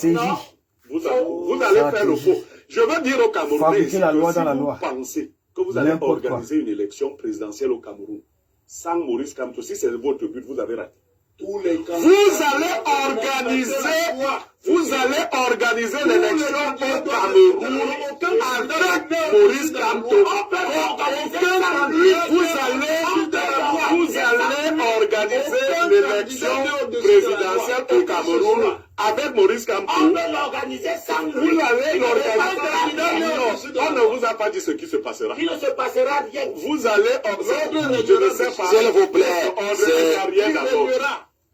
vous allez faire le faux. Je veux dire au Camerounais, si vous pensez que vous allez organiser une élection présidentielle au Cameroun sans Maurice Kamto, si c'est votre but, vous avez raté. Vous allez organiser l'élection au Cameroun avec Maurice Kamto. Vous allez organiser l'élection présidentielle au Cameroun avec Maurice Kamto. On va l'organiser sans lui. Vous allez l'organiser. On ne vous a pas dit ce qui se passera. Il ne se passera rien. Vous allez organiser. Je ne sais pas. S'il vous plaît.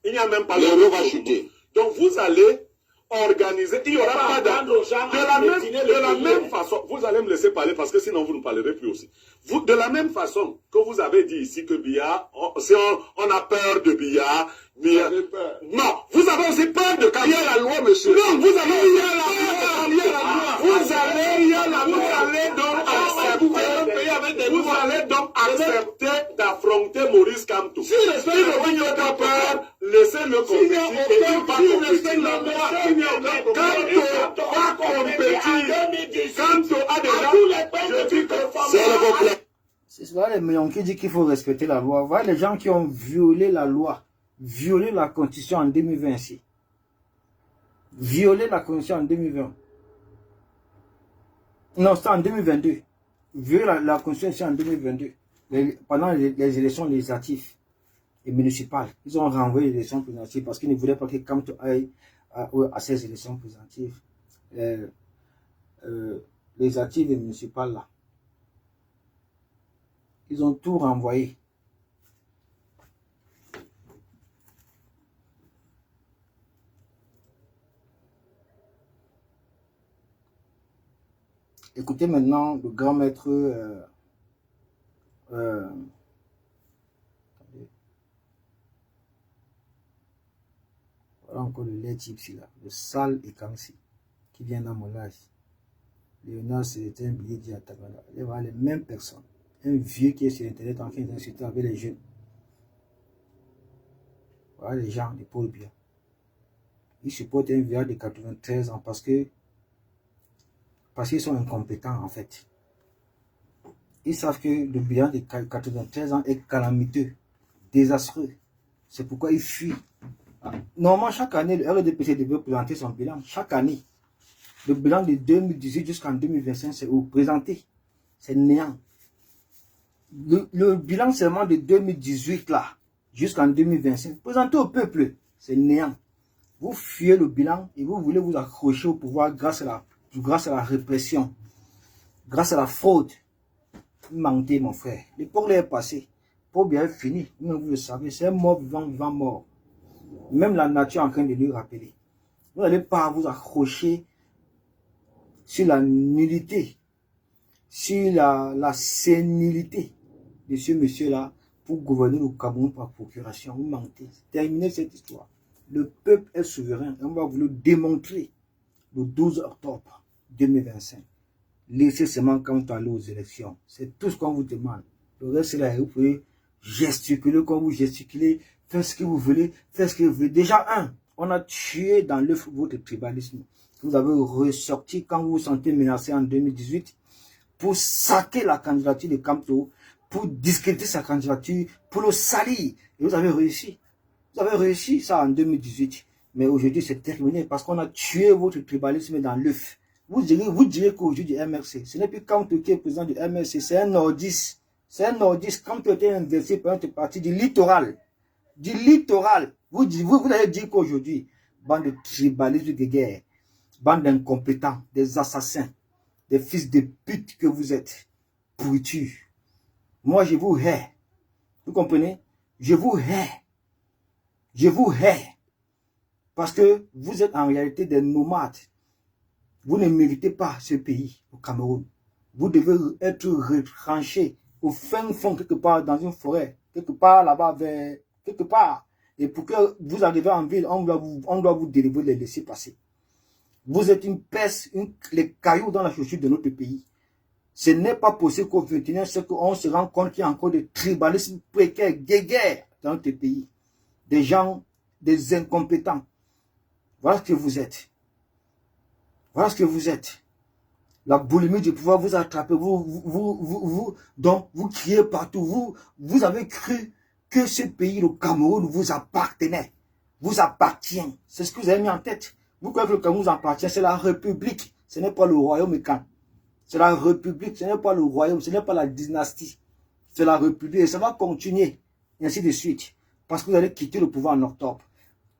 Il n'y a même pas l'euro va chuter. Donc vous allez organiser, il n'y aura pas de la même façon, vous allez me laisser parler parce que sinon vous ne parlerez plus aussi. De la même façon que vous avez dit ici que Biya, si on a peur de Biya, non, vous avez aussi peur de Kamto. Il y a la loi, monsieur. Non, vous avez vous allez donc accepter d'affronter Maurice Kamto. Si vous n'avez pas peur, laissez-le compétir et il va compétir. Kamto a déjà... C'est cela les millions qui disent qu'il faut respecter la loi. Voilà les gens qui ont violé la loi, violé la constitution en 2020 ici. Violé la constitution en 2020. Non, c'est en 2022. Violer la constitution en 2022. Pendant les élections législatives et municipales. Ils ont renvoyé les élections présidentielles parce qu'ils ne voulaient pas que Kamto aille à ces élections présidentielles. Législatives et municipales là. Ils ont tout renvoyé. Écoutez maintenant le grand maître voilà encore le lait type là, le sale et Kansi qui vient dans mon âge. Léonard, c'est un billet d'Iatagala. Il va les mêmes personnes. Un vieux qui est sur internet en train d'insulter avec les jeunes. Voilà les gens, les pauvres bien. ils supportent un vieillard de 93 ans parce qu'ils sont incompétents en fait. Ils savent que le bilan de 93 ans est calamiteux, désastreux. C'est pourquoi ils fuient. Normalement, chaque année, le RDPC devait présenter son bilan. Chaque année. Le bilan de 2018 jusqu'en 2025, c'est présenté. C'est néant. Le bilan seulement de 2018 là, jusqu'en 2025, présenté au peuple, c'est néant. Vous fuyez le bilan et vous voulez vous accrocher au pouvoir grâce à la répression, grâce à la fraude. Vous mentez, mon frère. L'époque est passée. Pour bien fini, vous le savez, c'est un mort vivant, vivant mort. Même la nature est en train de lui rappeler. Vous n'allez pas vous accrocher sur la nullité, sur la sénilité de ce monsieur-là pour gouverner le Cameroun par procuration. Vous mentez. Terminez cette histoire. Le peuple est souverain. On va vous le démontrer le 12 octobre 2025. Laissez seulement quand aller aux élections. C'est tout ce qu'on vous demande. Le reste, là, vous pouvez gesticuler comme vous gesticulez, faire ce que vous voulez, faire ce que vous voulez. Déjà, on a tué dans l'œuf votre tribalisme. Vous avez ressorti quand vous vous sentez menacé en 2018 pour saquer la candidature de Camto, pour discréditer sa candidature, pour le salir. Et vous avez réussi. Vous avez réussi ça en 2018. Mais aujourd'hui, c'est terminé parce qu'on a tué votre tribalisme dans l'œuf. Vous direz qu'aujourd'hui du MRC, ce n'est plus Camto qui est président du MRC, c'est un nordiste. C'est un nordiste. Camto était inversé par une partie du littoral. Du littoral. Vous allez dire qu'aujourd'hui, bande de tribalisme de guerre, bande d'incompétents, des assassins, des fils de pute que vous êtes, pourriture. Moi, je vous hais. Vous comprenez? Je vous hais. Je vous hais. Parce que vous êtes en réalité des nomades. Vous ne méritez pas ce pays, au Cameroun. Vous devez être retranché au fin fond, quelque part dans une forêt, quelque part là-bas, quelque part. Et pour que vous arriviez en ville, on doit vous délivrer, les laisser passer. Vous êtes une peste, les cailloux dans la chaussure de notre pays. Ce n'est pas possible qu'au 21e siècle, on se rend compte qu'il y a encore des tribalismes précaires, guéguerres dans notre pays. Des gens, des incompétents. Voilà ce que vous êtes. Voilà ce que vous êtes. La boulimie du pouvoir vous attrape, donc vous criez partout. Vous avez cru que ce pays, le Cameroun, vous appartenait. Vous appartient. C'est ce que vous avez mis en tête. Vous croyez que le Cameroun vous appartient, c'est la République. Ce n'est pas le royaume Mécan. C'est la République, ce n'est pas le royaume, ce n'est pas la dynastie. C'est la République et ça va continuer, et ainsi de suite. Parce que vous allez quitter le pouvoir en octobre.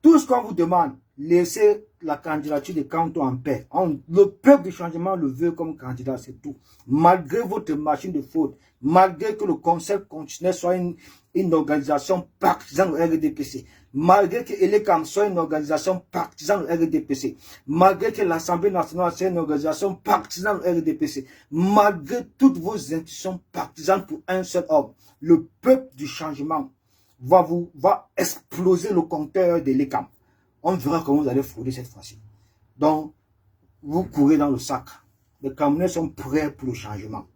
Tout ce qu'on vous demande, laissez la candidature de Camto en paix. Le peuple du changement le veut comme candidat, c'est tout. Malgré votre machine de fraude, malgré que le Conseil constitutionnel soit une organisation partisane au RDPC, malgré que l'ECAM soit une organisation partisane au RDPC, malgré que l'Assemblée nationale soit une organisation partisane au RDPC, malgré toutes vos institutions partisanes pour un seul homme, le peuple du changement va exploser le compteur de l'ECAM. On verra comment vous allez frauder cette fois-ci. Donc, vous courez dans le sac. Les Camerounais sont prêts pour le changement.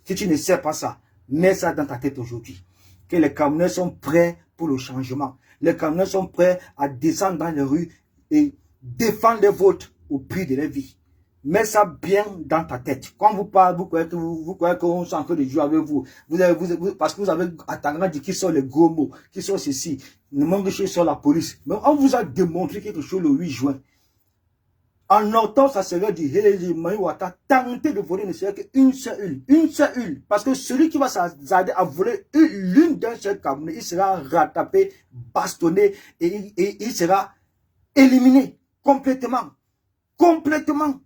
Si tu ne sais pas ça, mets ça dans ta tête aujourd'hui. Que les Camerounais sont prêts pour le changement. Les Camerounais sont prêts à descendre dans les rues et défendre les vôtres au prix de leur vie. Mets ça bien dans ta tête. Quand vous parlez, vous croyez qu'on est en train de jouer avec vous. Parce que vous avez attendant dit qu'ils sont les gros mots, qu'ils sont ceci. Ne manque que sur la police. Mais on vous a démontré quelque chose le 8 juin. En octobre, ça serait du Héléji Maïwata. Tenter de voler ne serait qu'une seule huile. Parce que celui qui va s'attarder à voler l'une d'un seul Camerounais, il sera rattrapé, bastonné et il sera éliminé complètement. Complètement.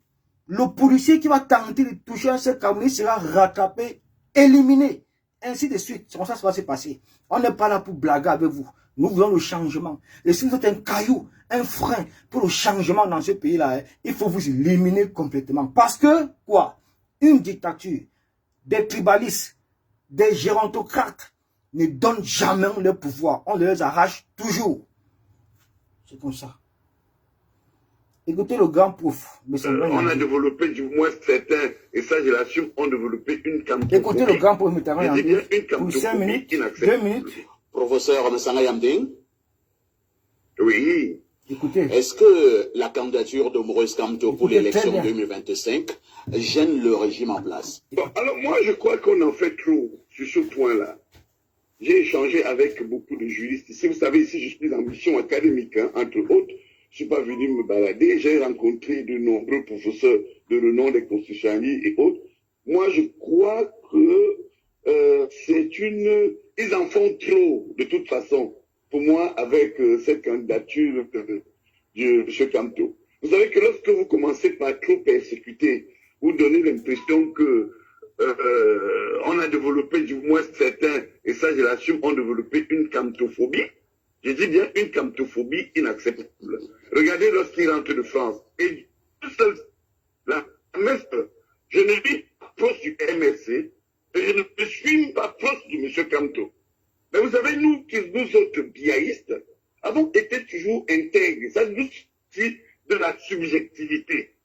Le policier qui va tenter de toucher un seul Camerounais sera rattrapé, éliminé. Ainsi de suite. C'est comme ça que ça va se passer. On n'est pas là pour blaguer avec vous. Nous voulons le changement. Et si vous êtes un caillou, un frein pour le changement dans ce pays-là, il faut vous éliminer complètement. Parce que, quoi? Une dictature, des tribalistes, des gérontocrates ne donnent jamais le pouvoir. On les arrache toujours. C'est comme ça. Écoutez le grand prof. On a développé du moins certains, et ça je l'assume, on a développé une campagne. Écoutez le grand prof Mitterrand pour 5 minutes, 2 minutes. Professeur Messanga Yamding. Oui. Écoutez. Est-ce que la candidature de Maurice Kamto pour l'élection 2025 gêne le régime en place? Bon, alors moi, je crois qu'on en fait trop sur ce point-là. J'ai échangé avec beaucoup de juristes. Ici, vous savez, ici, je suis en mission académique, hein, entre autres. Je ne suis pas venu me balader. J'ai rencontré de nombreux professeurs de renom des constitutionnalistes et autres. Moi, je crois que ils en font trop, de toute façon, pour moi, avec cette candidature de M. Kamto. Vous savez que lorsque vous commencez par trop persécuter, vous donnez l'impression que on a développé, du moins certains, et ça je l'assume, ont développé une kamtophobie. Je dis bien une kamtophobie inacceptable. Regardez lorsqu'il rentre de France. Et la je ne suis pas proche du MRC, et je ne suis pas proche de M. Kamto. Mais vous savez, nous autres biaïstes, avons été toujours intègres. Ça nous dit de la subjectivité.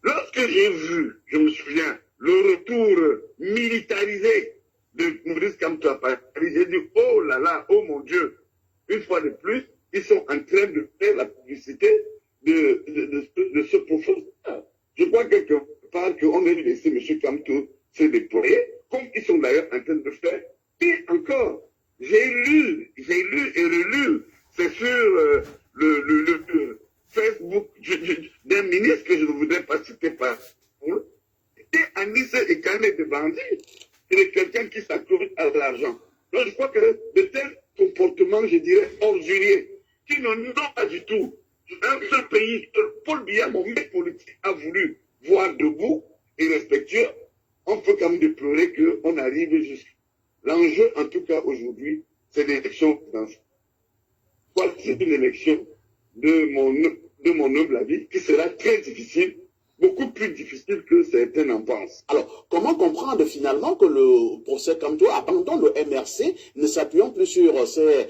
Lorsque j'ai vu, je me souviens, le retour militarisé de Maurice Kamto à Paris, j'ai dit, oh là là, oh mon Dieu, une fois de plus, ils sont en train de faire la publicité de ce professeur. Je crois quelque part qu'on a laissé M. Kamto se déployer, comme ils sont d'ailleurs en train de faire. Et encore, j'ai lu et relu, c'est sur le Facebook d'un ministre que je ne voudrais pas citer par et Anis et Canet de bandit, il est quelqu'un qui s'accroche à l'argent. Donc je crois que de tels comportements, je dirais, orduriers, qui n'ont pas du tout un seul pays, Paul Biya, mon mec politique, a voulu voir debout et respectueux, on peut quand même déplorer qu'on arrive jusqu'à. L'enjeu, en tout cas aujourd'hui, c'est l'élection présidentielle. C'est une élection de mon humble avis, qui sera très difficile, beaucoup plus difficile que certains n'en pensent. Alors, comment comprendre finalement que le procès Kamto abandonne le MRC, ne s'appuyant plus sur ces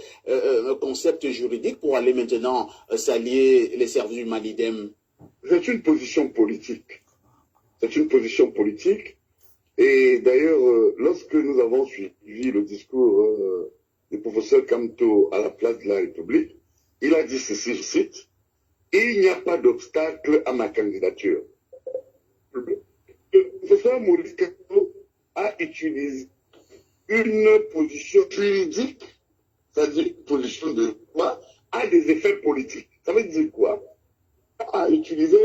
concepts juridiques pour aller maintenant s'allier les services du Malidem? C'est une position politique. C'est une position politique. Et d'ailleurs, lorsque nous avons suivi le discours du professeur Kamto à la place de la République, il a dit ceci, je cite, « Il n'y a pas d'obstacle à ma candidature. » Le professeur Maurice Kamto a utilisé une position juridique, c'est-à-dire une position de loi, a des effets politiques. Ça veut dire quoi? A utilisé,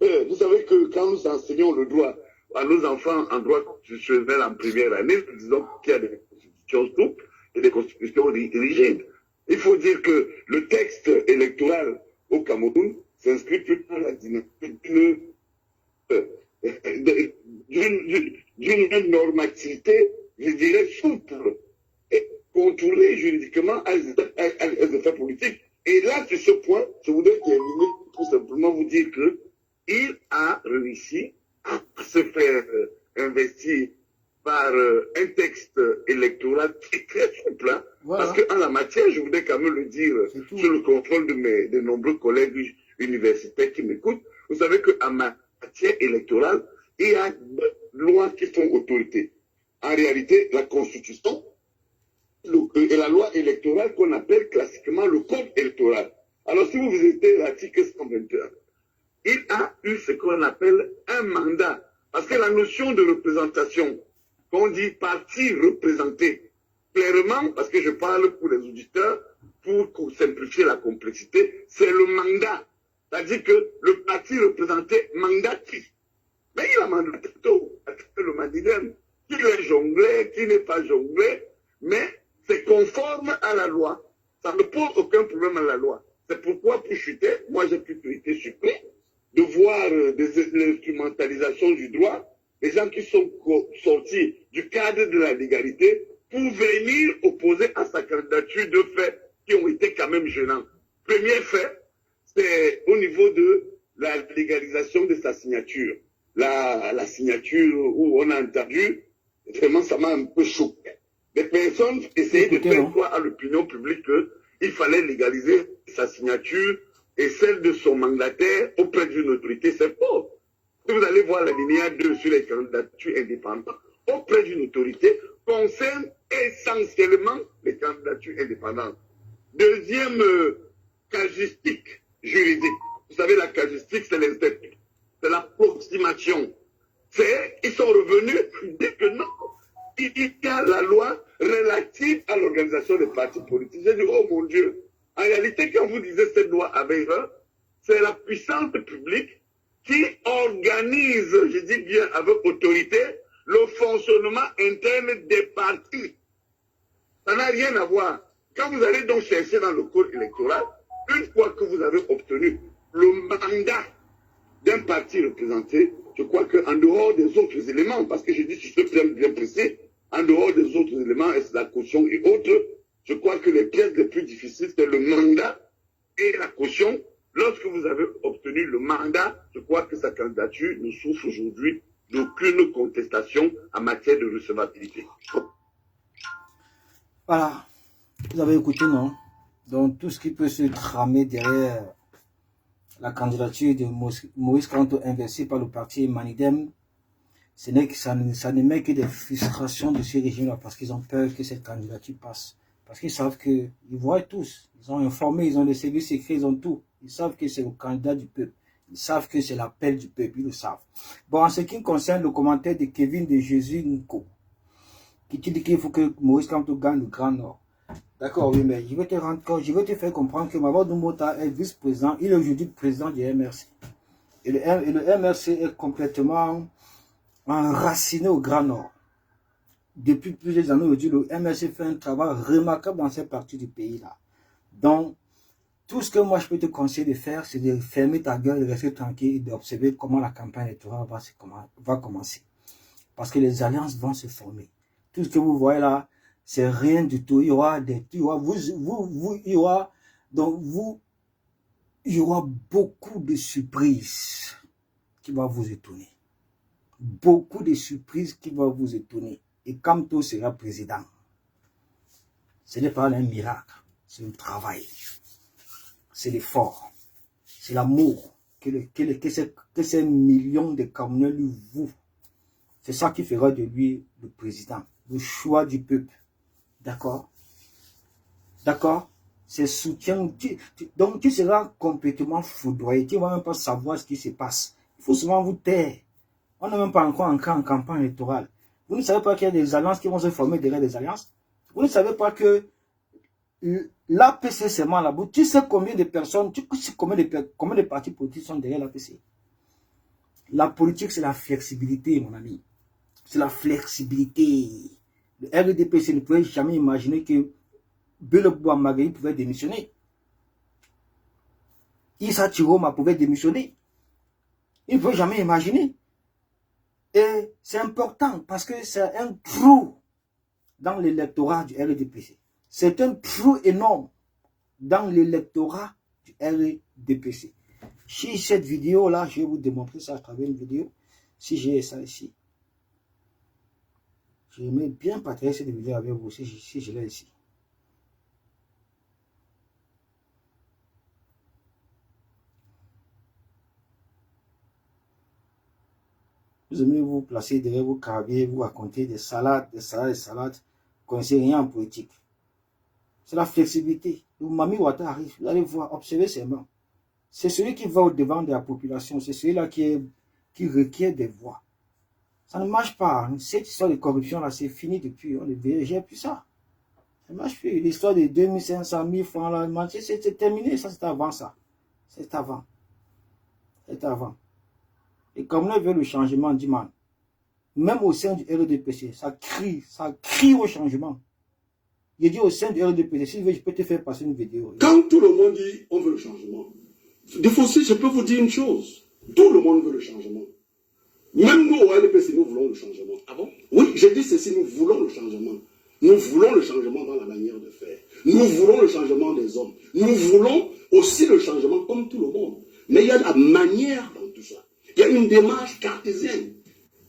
vous savez que quand nous enseignons le droit à nos enfants en droit constitutionnel en première année, nous disons qu'il y a des constitutions souples et des constitutions rigides. Il faut dire que le texte électoral au Cameroun s'inscrit plutôt dans la dynamique d'une normativité, je dirais, souple et contrôlée juridiquement à des effets politiques. Et là, sur ce point, je voudrais terminer tout simplement vous dire que il a réussi à se faire investir par un texte électoral très souple, hein, voilà. Parce qu'en la matière, je voudrais quand même le dire, sur le contrôle de nombreux collègues universitaires qui m'écoutent, vous savez qu'en matière électorale, il y a deux lois qui sont autorités. En réalité, la Constitution et la loi électorale qu'on appelle classiquement le Code électoral. Alors, si vous visitez l'article 121, il a eu ce qu'on appelle un mandat. Parce que la notion de représentation, qu'on dit parti représenté, clairement, parce que je parle pour les auditeurs, pour simplifier la complexité, c'est le mandat. C'est-à-dire que le parti représenté mandate qui? Mais il a mandaté tôt, le mandidem, qui est jonglé, qui n'est pas jonglé, mais c'est conforme à la loi. Ça ne pose aucun problème à la loi. C'est pourquoi, pour chuter, moi j'ai plutôt été surpris de voir l'instrumentalisation du droit, les gens qui sont sortis du cadre de la légalité pour venir opposer à sa candidature de faits qui ont été quand même gênants. Premier fait, c'est au niveau de la légalisation de sa signature. La signature où on a entendu, vraiment ça m'a un peu choqué. Des personnes essayaient de faire croire à l'opinion publique qu'il fallait légaliser sa signature et celle de son mandataire auprès d'une autorité. C'est faux. Si vous allez voir la linéa 2 sur les candidatures indépendantes, auprès d'une autorité, concerne essentiellement les candidatures indépendantes. Deuxième casuistique, juridique. Vous savez, la casuistique, c'est l'esthétique. C'est l'approximation. Ils sont revenus, ils disent que non. Il y a la loi relative à l'organisation des partis politiques. J'ai dit, oh mon Dieu. En réalité, quand vous disiez cette loi avait erreur, c'est la puissance publique qui organise, je dis bien avec autorité, le fonctionnement interne des partis. Ça n'a rien à voir. Quand vous allez donc chercher dans le code électoral, une fois que vous avez obtenu le mandat d'un parti représenté, je crois qu'en dehors des autres éléments, parce que je dis si je suis bien précis, en dehors des autres éléments, et c'est la caution et autres, je crois que les pièces les plus difficiles, c'est le mandat et la caution. Lorsque vous avez obtenu le mandat, je crois que sa candidature ne souffre aujourd'hui d'aucune contestation en matière de recevabilité. Voilà, vous avez écouté, non? Donc tout ce qui peut se tramer derrière la candidature de Moïse Kamto inversée par le parti Manidem, ça ne met que des frustrations de ces régimes-là parce qu'ils ont peur que cette candidature passe. Parce qu'ils savent qu'ils voient tous, ils ont informé, ils ont les services secrets, ils ont tout. Ils savent que c'est le candidat du peuple. Ils savent que c'est l'appel du peuple, ils le savent. Bon, en ce qui concerne le commentaire de Kevin de Jésus Nko, qui dit qu'il faut que Moïse Kamto gagne le Grand Nord. D'accord, oui, mais je vais te faire comprendre que Mamadou Mota est vice-président, il est aujourd'hui président du MRC. Et le MRC est complètement enraciné au Grand Nord. Depuis plusieurs années aujourd'hui, le MRC fait un travail remarquable dans cette partie du pays-là. Donc, tout ce que moi je peux te conseiller de faire, c'est de fermer ta gueule, de rester tranquille et d'observer comment la campagne électorale va commencer. Parce que les alliances vont se former. Tout ce que vous voyez là, c'est rien du tout. Il y aura beaucoup de surprises qui vont vous étonner. Beaucoup de surprises qui vont vous étonner. Et Kamto sera président. Ce n'est pas un miracle, c'est le travail. C'est l'effort, c'est l'amour que ces millions de Camerounais lui vouent. C'est ça qui fera de lui le président, le choix du peuple. D'accord? D'accord? C'est soutien. Donc tu seras complètement foudroyé, tu ne vas même pas savoir ce qui se passe. Il faut souvent vous taire. On n'est même pas encore en campagne électorale. Vous ne savez pas qu'il y a des alliances qui vont se former derrière des alliances. Vous ne savez pas que l'APC seulement là-bas, tu sais combien de personnes, tu sais combien de partis politiques sont derrière l'APC. La politique, c'est la flexibilité, mon ami. C'est la flexibilité. Le RDPC ne pouvait jamais imaginer que Beloboua Magaï pouvait démissionner. Issa Chiroma pouvait démissionner. Il ne pouvait jamais imaginer. Et c'est important parce que c'est un trou dans l'électorat du RDPC. C'est un trou énorme dans l'électorat du RDPC. Si cette vidéo-là, je vais vous démontrer ça à travers une vidéo. Si j'ai ça ici. J'aimerais bien partager cette vidéo avec vous si je l'ai ici. Vous aimez vous placer derrière vos carrières, vous raconter des salades. Vous connaissez rien en politique. C'est la flexibilité. Le Mami Ouattara arrive, vous allez voir, observez ses mains. C'est celui qui va au devant de la population, c'est celui-là qui requiert des voix. Ça ne marche pas. Cette histoire de corruption là, c'est fini depuis. On ne verra plus ça. Ça ne marche plus. L'histoire de 2500, 1000 francs là, c'est terminé. Ça, c'est avant ça. C'est avant. C'est avant. Et comme on veut le changement, dit man, même au sein du RDPC, ça crie au changement. Il dit au sein du RDPC, si tu veux, je peux te faire passer une vidéo. Quand tout le monde dit on veut le changement, des fois aussi, je peux vous dire une chose. Tout le monde veut le changement. Même nous, au RDPC, nous voulons le changement. Ah bon? Oui, je dis ceci, nous voulons le changement. Nous voulons le changement dans la manière de faire. Nous voulons le changement des hommes. Nous voulons aussi le changement comme tout le monde. Mais il y a la manière dans tout ça. Il y a une démarche cartésienne.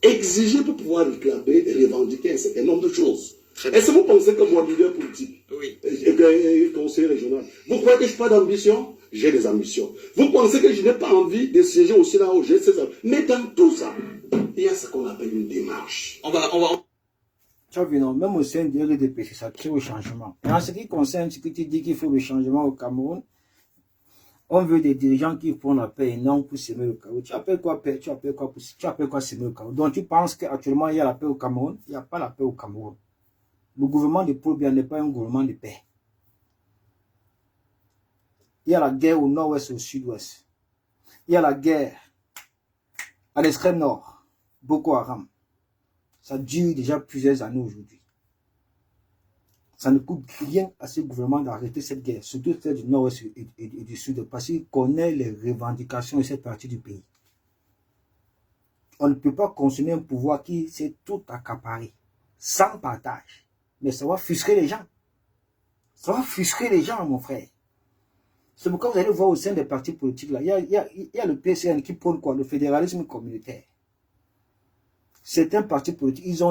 Exigée pour pouvoir réclamer et revendiquer un certain nombre de choses. Est-ce que vous pensez que moi, leader politique, et conseiller régional, vous croyez que je n'ai pas d'ambition? J'ai des ambitions. Vous pensez que je n'ai pas envie de siéger aussi là où j'ai ces ambitions? Mais dans tout ça, il y a ce qu'on appelle une démarche. Tu as vu, non, même au sein du RDPC, ça crée au changement. Et en ce qui concerne ce que tu dis qu'il faut le changement au Cameroun, On veut des dirigeants qui font la paix et non pour semer le chaos. Tu appelles quoi paix? Tu appelles quoi semer le chaos? Donc tu penses qu'actuellement il y a la paix au Cameroun? Il n'y a pas la paix au Cameroun. Le gouvernement de Paul Biya n'est pas un gouvernement de paix. Il y a la guerre au nord-ouest et au sud-ouest. Il y a la guerre à l'extrême nord, Boko Haram. Ça dure déjà plusieurs années aujourd'hui. Ça ne coûte rien à ce gouvernement d'arrêter cette guerre, surtout celle du nord-ouest et du sud, parce qu'il connaît les revendications de cette partie du pays. On ne peut pas consommer un pouvoir qui s'est tout accaparé, sans partage. Mais ça va frustrer les gens. Ça va frustrer les gens, mon frère. C'est pourquoi vous allez voir au sein des partis politiques, là, il y a le PCN qui prône quoi? Le fédéralisme communautaire. Certains partis politiques, ils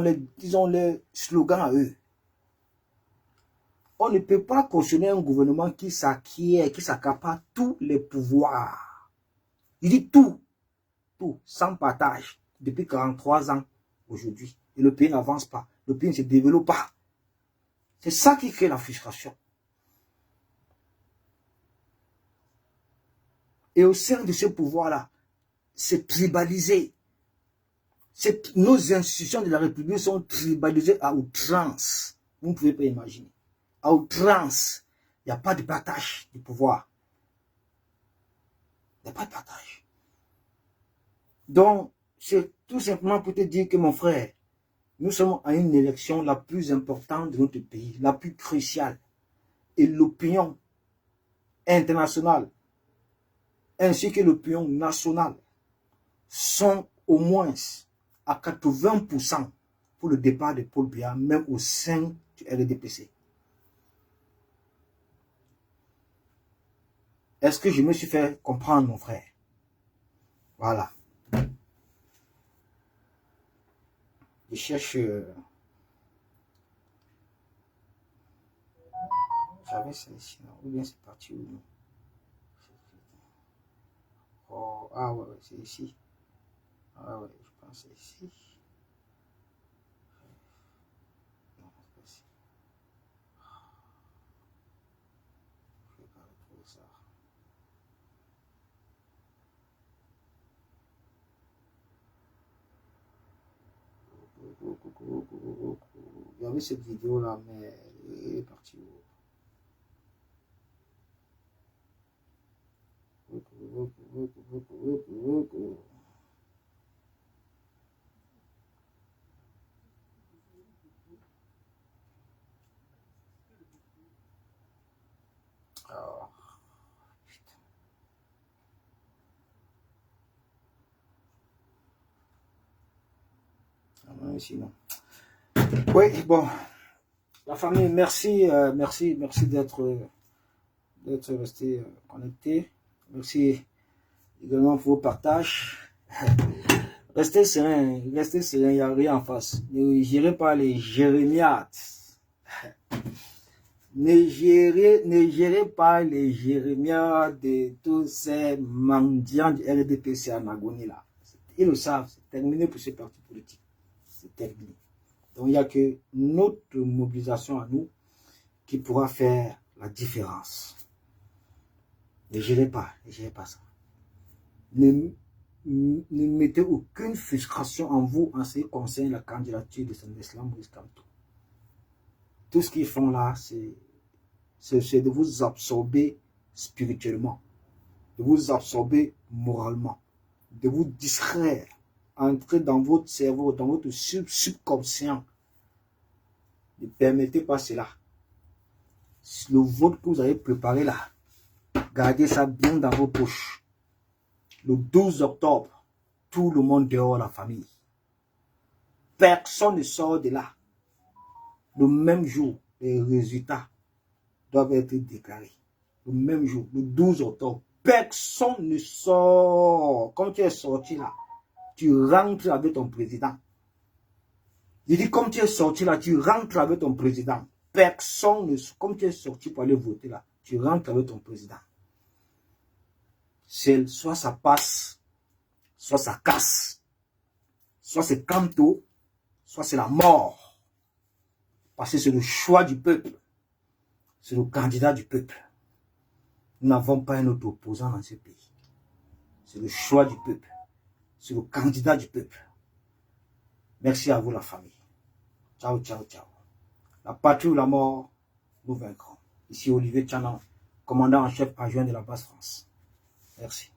ont les slogans à eux. On ne peut pas cautionner un gouvernement qui s'acquiert, qui s'accapare tous les pouvoirs. Il dit tout, sans partage, depuis 43 ans aujourd'hui. Et le pays n'avance pas, le pays ne se développe pas. C'est ça qui crée la frustration. Et au sein de ce pouvoir-là, c'est tribalisé. Nos institutions de la République sont tribalisées à outrance. Vous ne pouvez pas imaginer. À outrance, il n'y a pas de partage du pouvoir. Il n'y a pas de partage. Donc, c'est tout simplement pour te dire que mon frère, nous sommes à une élection la plus importante de notre pays, la plus cruciale. Et l'opinion internationale, ainsi que l'opinion nationale, sont au moins à 80% pour le départ de Paul Biya, même au sein du RDPC. Est-ce que je me suis fait comprendre, mon frère? Voilà. Je cherche... J'avais ça ici, non? Ou bien c'est parti où, non? Oh, ah ouais, c'est ici. Ah ouais, je pense que c'est ici. Non, c'est pas ici. Je vais pas retrouver ça. Il y avait cette vidéo là, mais elle est partie où? Ah, putain. Ah, non, ici, non. Oui, bon. La famille, merci d'être resté connecté. Merci également pour vos partages. Restez serein, il n'y a rien en face. Ne gérez pas les jérémiates. Ne gérez pas les jérémiates de tous ces mendiants du RDPC en agonie là. Ils le savent, c'est terminé pour ces partis politiques. C'est terminé. Donc il n'y a que notre mobilisation à nous qui pourra faire la différence. Ne gérez pas ça. Ne mettez aucune frustration en vous en ce qui concerne la candidature de son Islam Maurice Kamto. Tout ce qu'ils font là, c'est de vous absorber spirituellement, de vous absorber moralement, de vous distraire, entrer dans votre cerveau, dans votre subconscient. Ne permettez pas cela. Le vote que vous avez préparé là, gardez ça bien dans vos poches. Le 12 octobre, tout le monde dehors, la famille. Personne ne sort de là. Le même jour, les résultats doivent être déclarés. Le même jour, le 12 octobre, personne ne sort. Comme tu es sorti là, tu rentres avec ton président. Je dis, comme tu es sorti là, tu rentres avec ton président. Personne ne... Comme tu es sorti pour aller voter là, tu rentres avec ton président. Soit ça passe, soit ça casse. Soit c'est Kamto, soit c'est la mort. Parce que c'est le choix du peuple. C'est le candidat du peuple. Nous n'avons pas un autre opposant dans ce pays. C'est le choix du peuple. C'est le candidat du peuple. Merci à vous la famille. Ciao, ciao, ciao. La patrie ou la mort, nous vaincrons. Ici Olivier Tchanan, commandant en chef adjoint de la base France. Merci.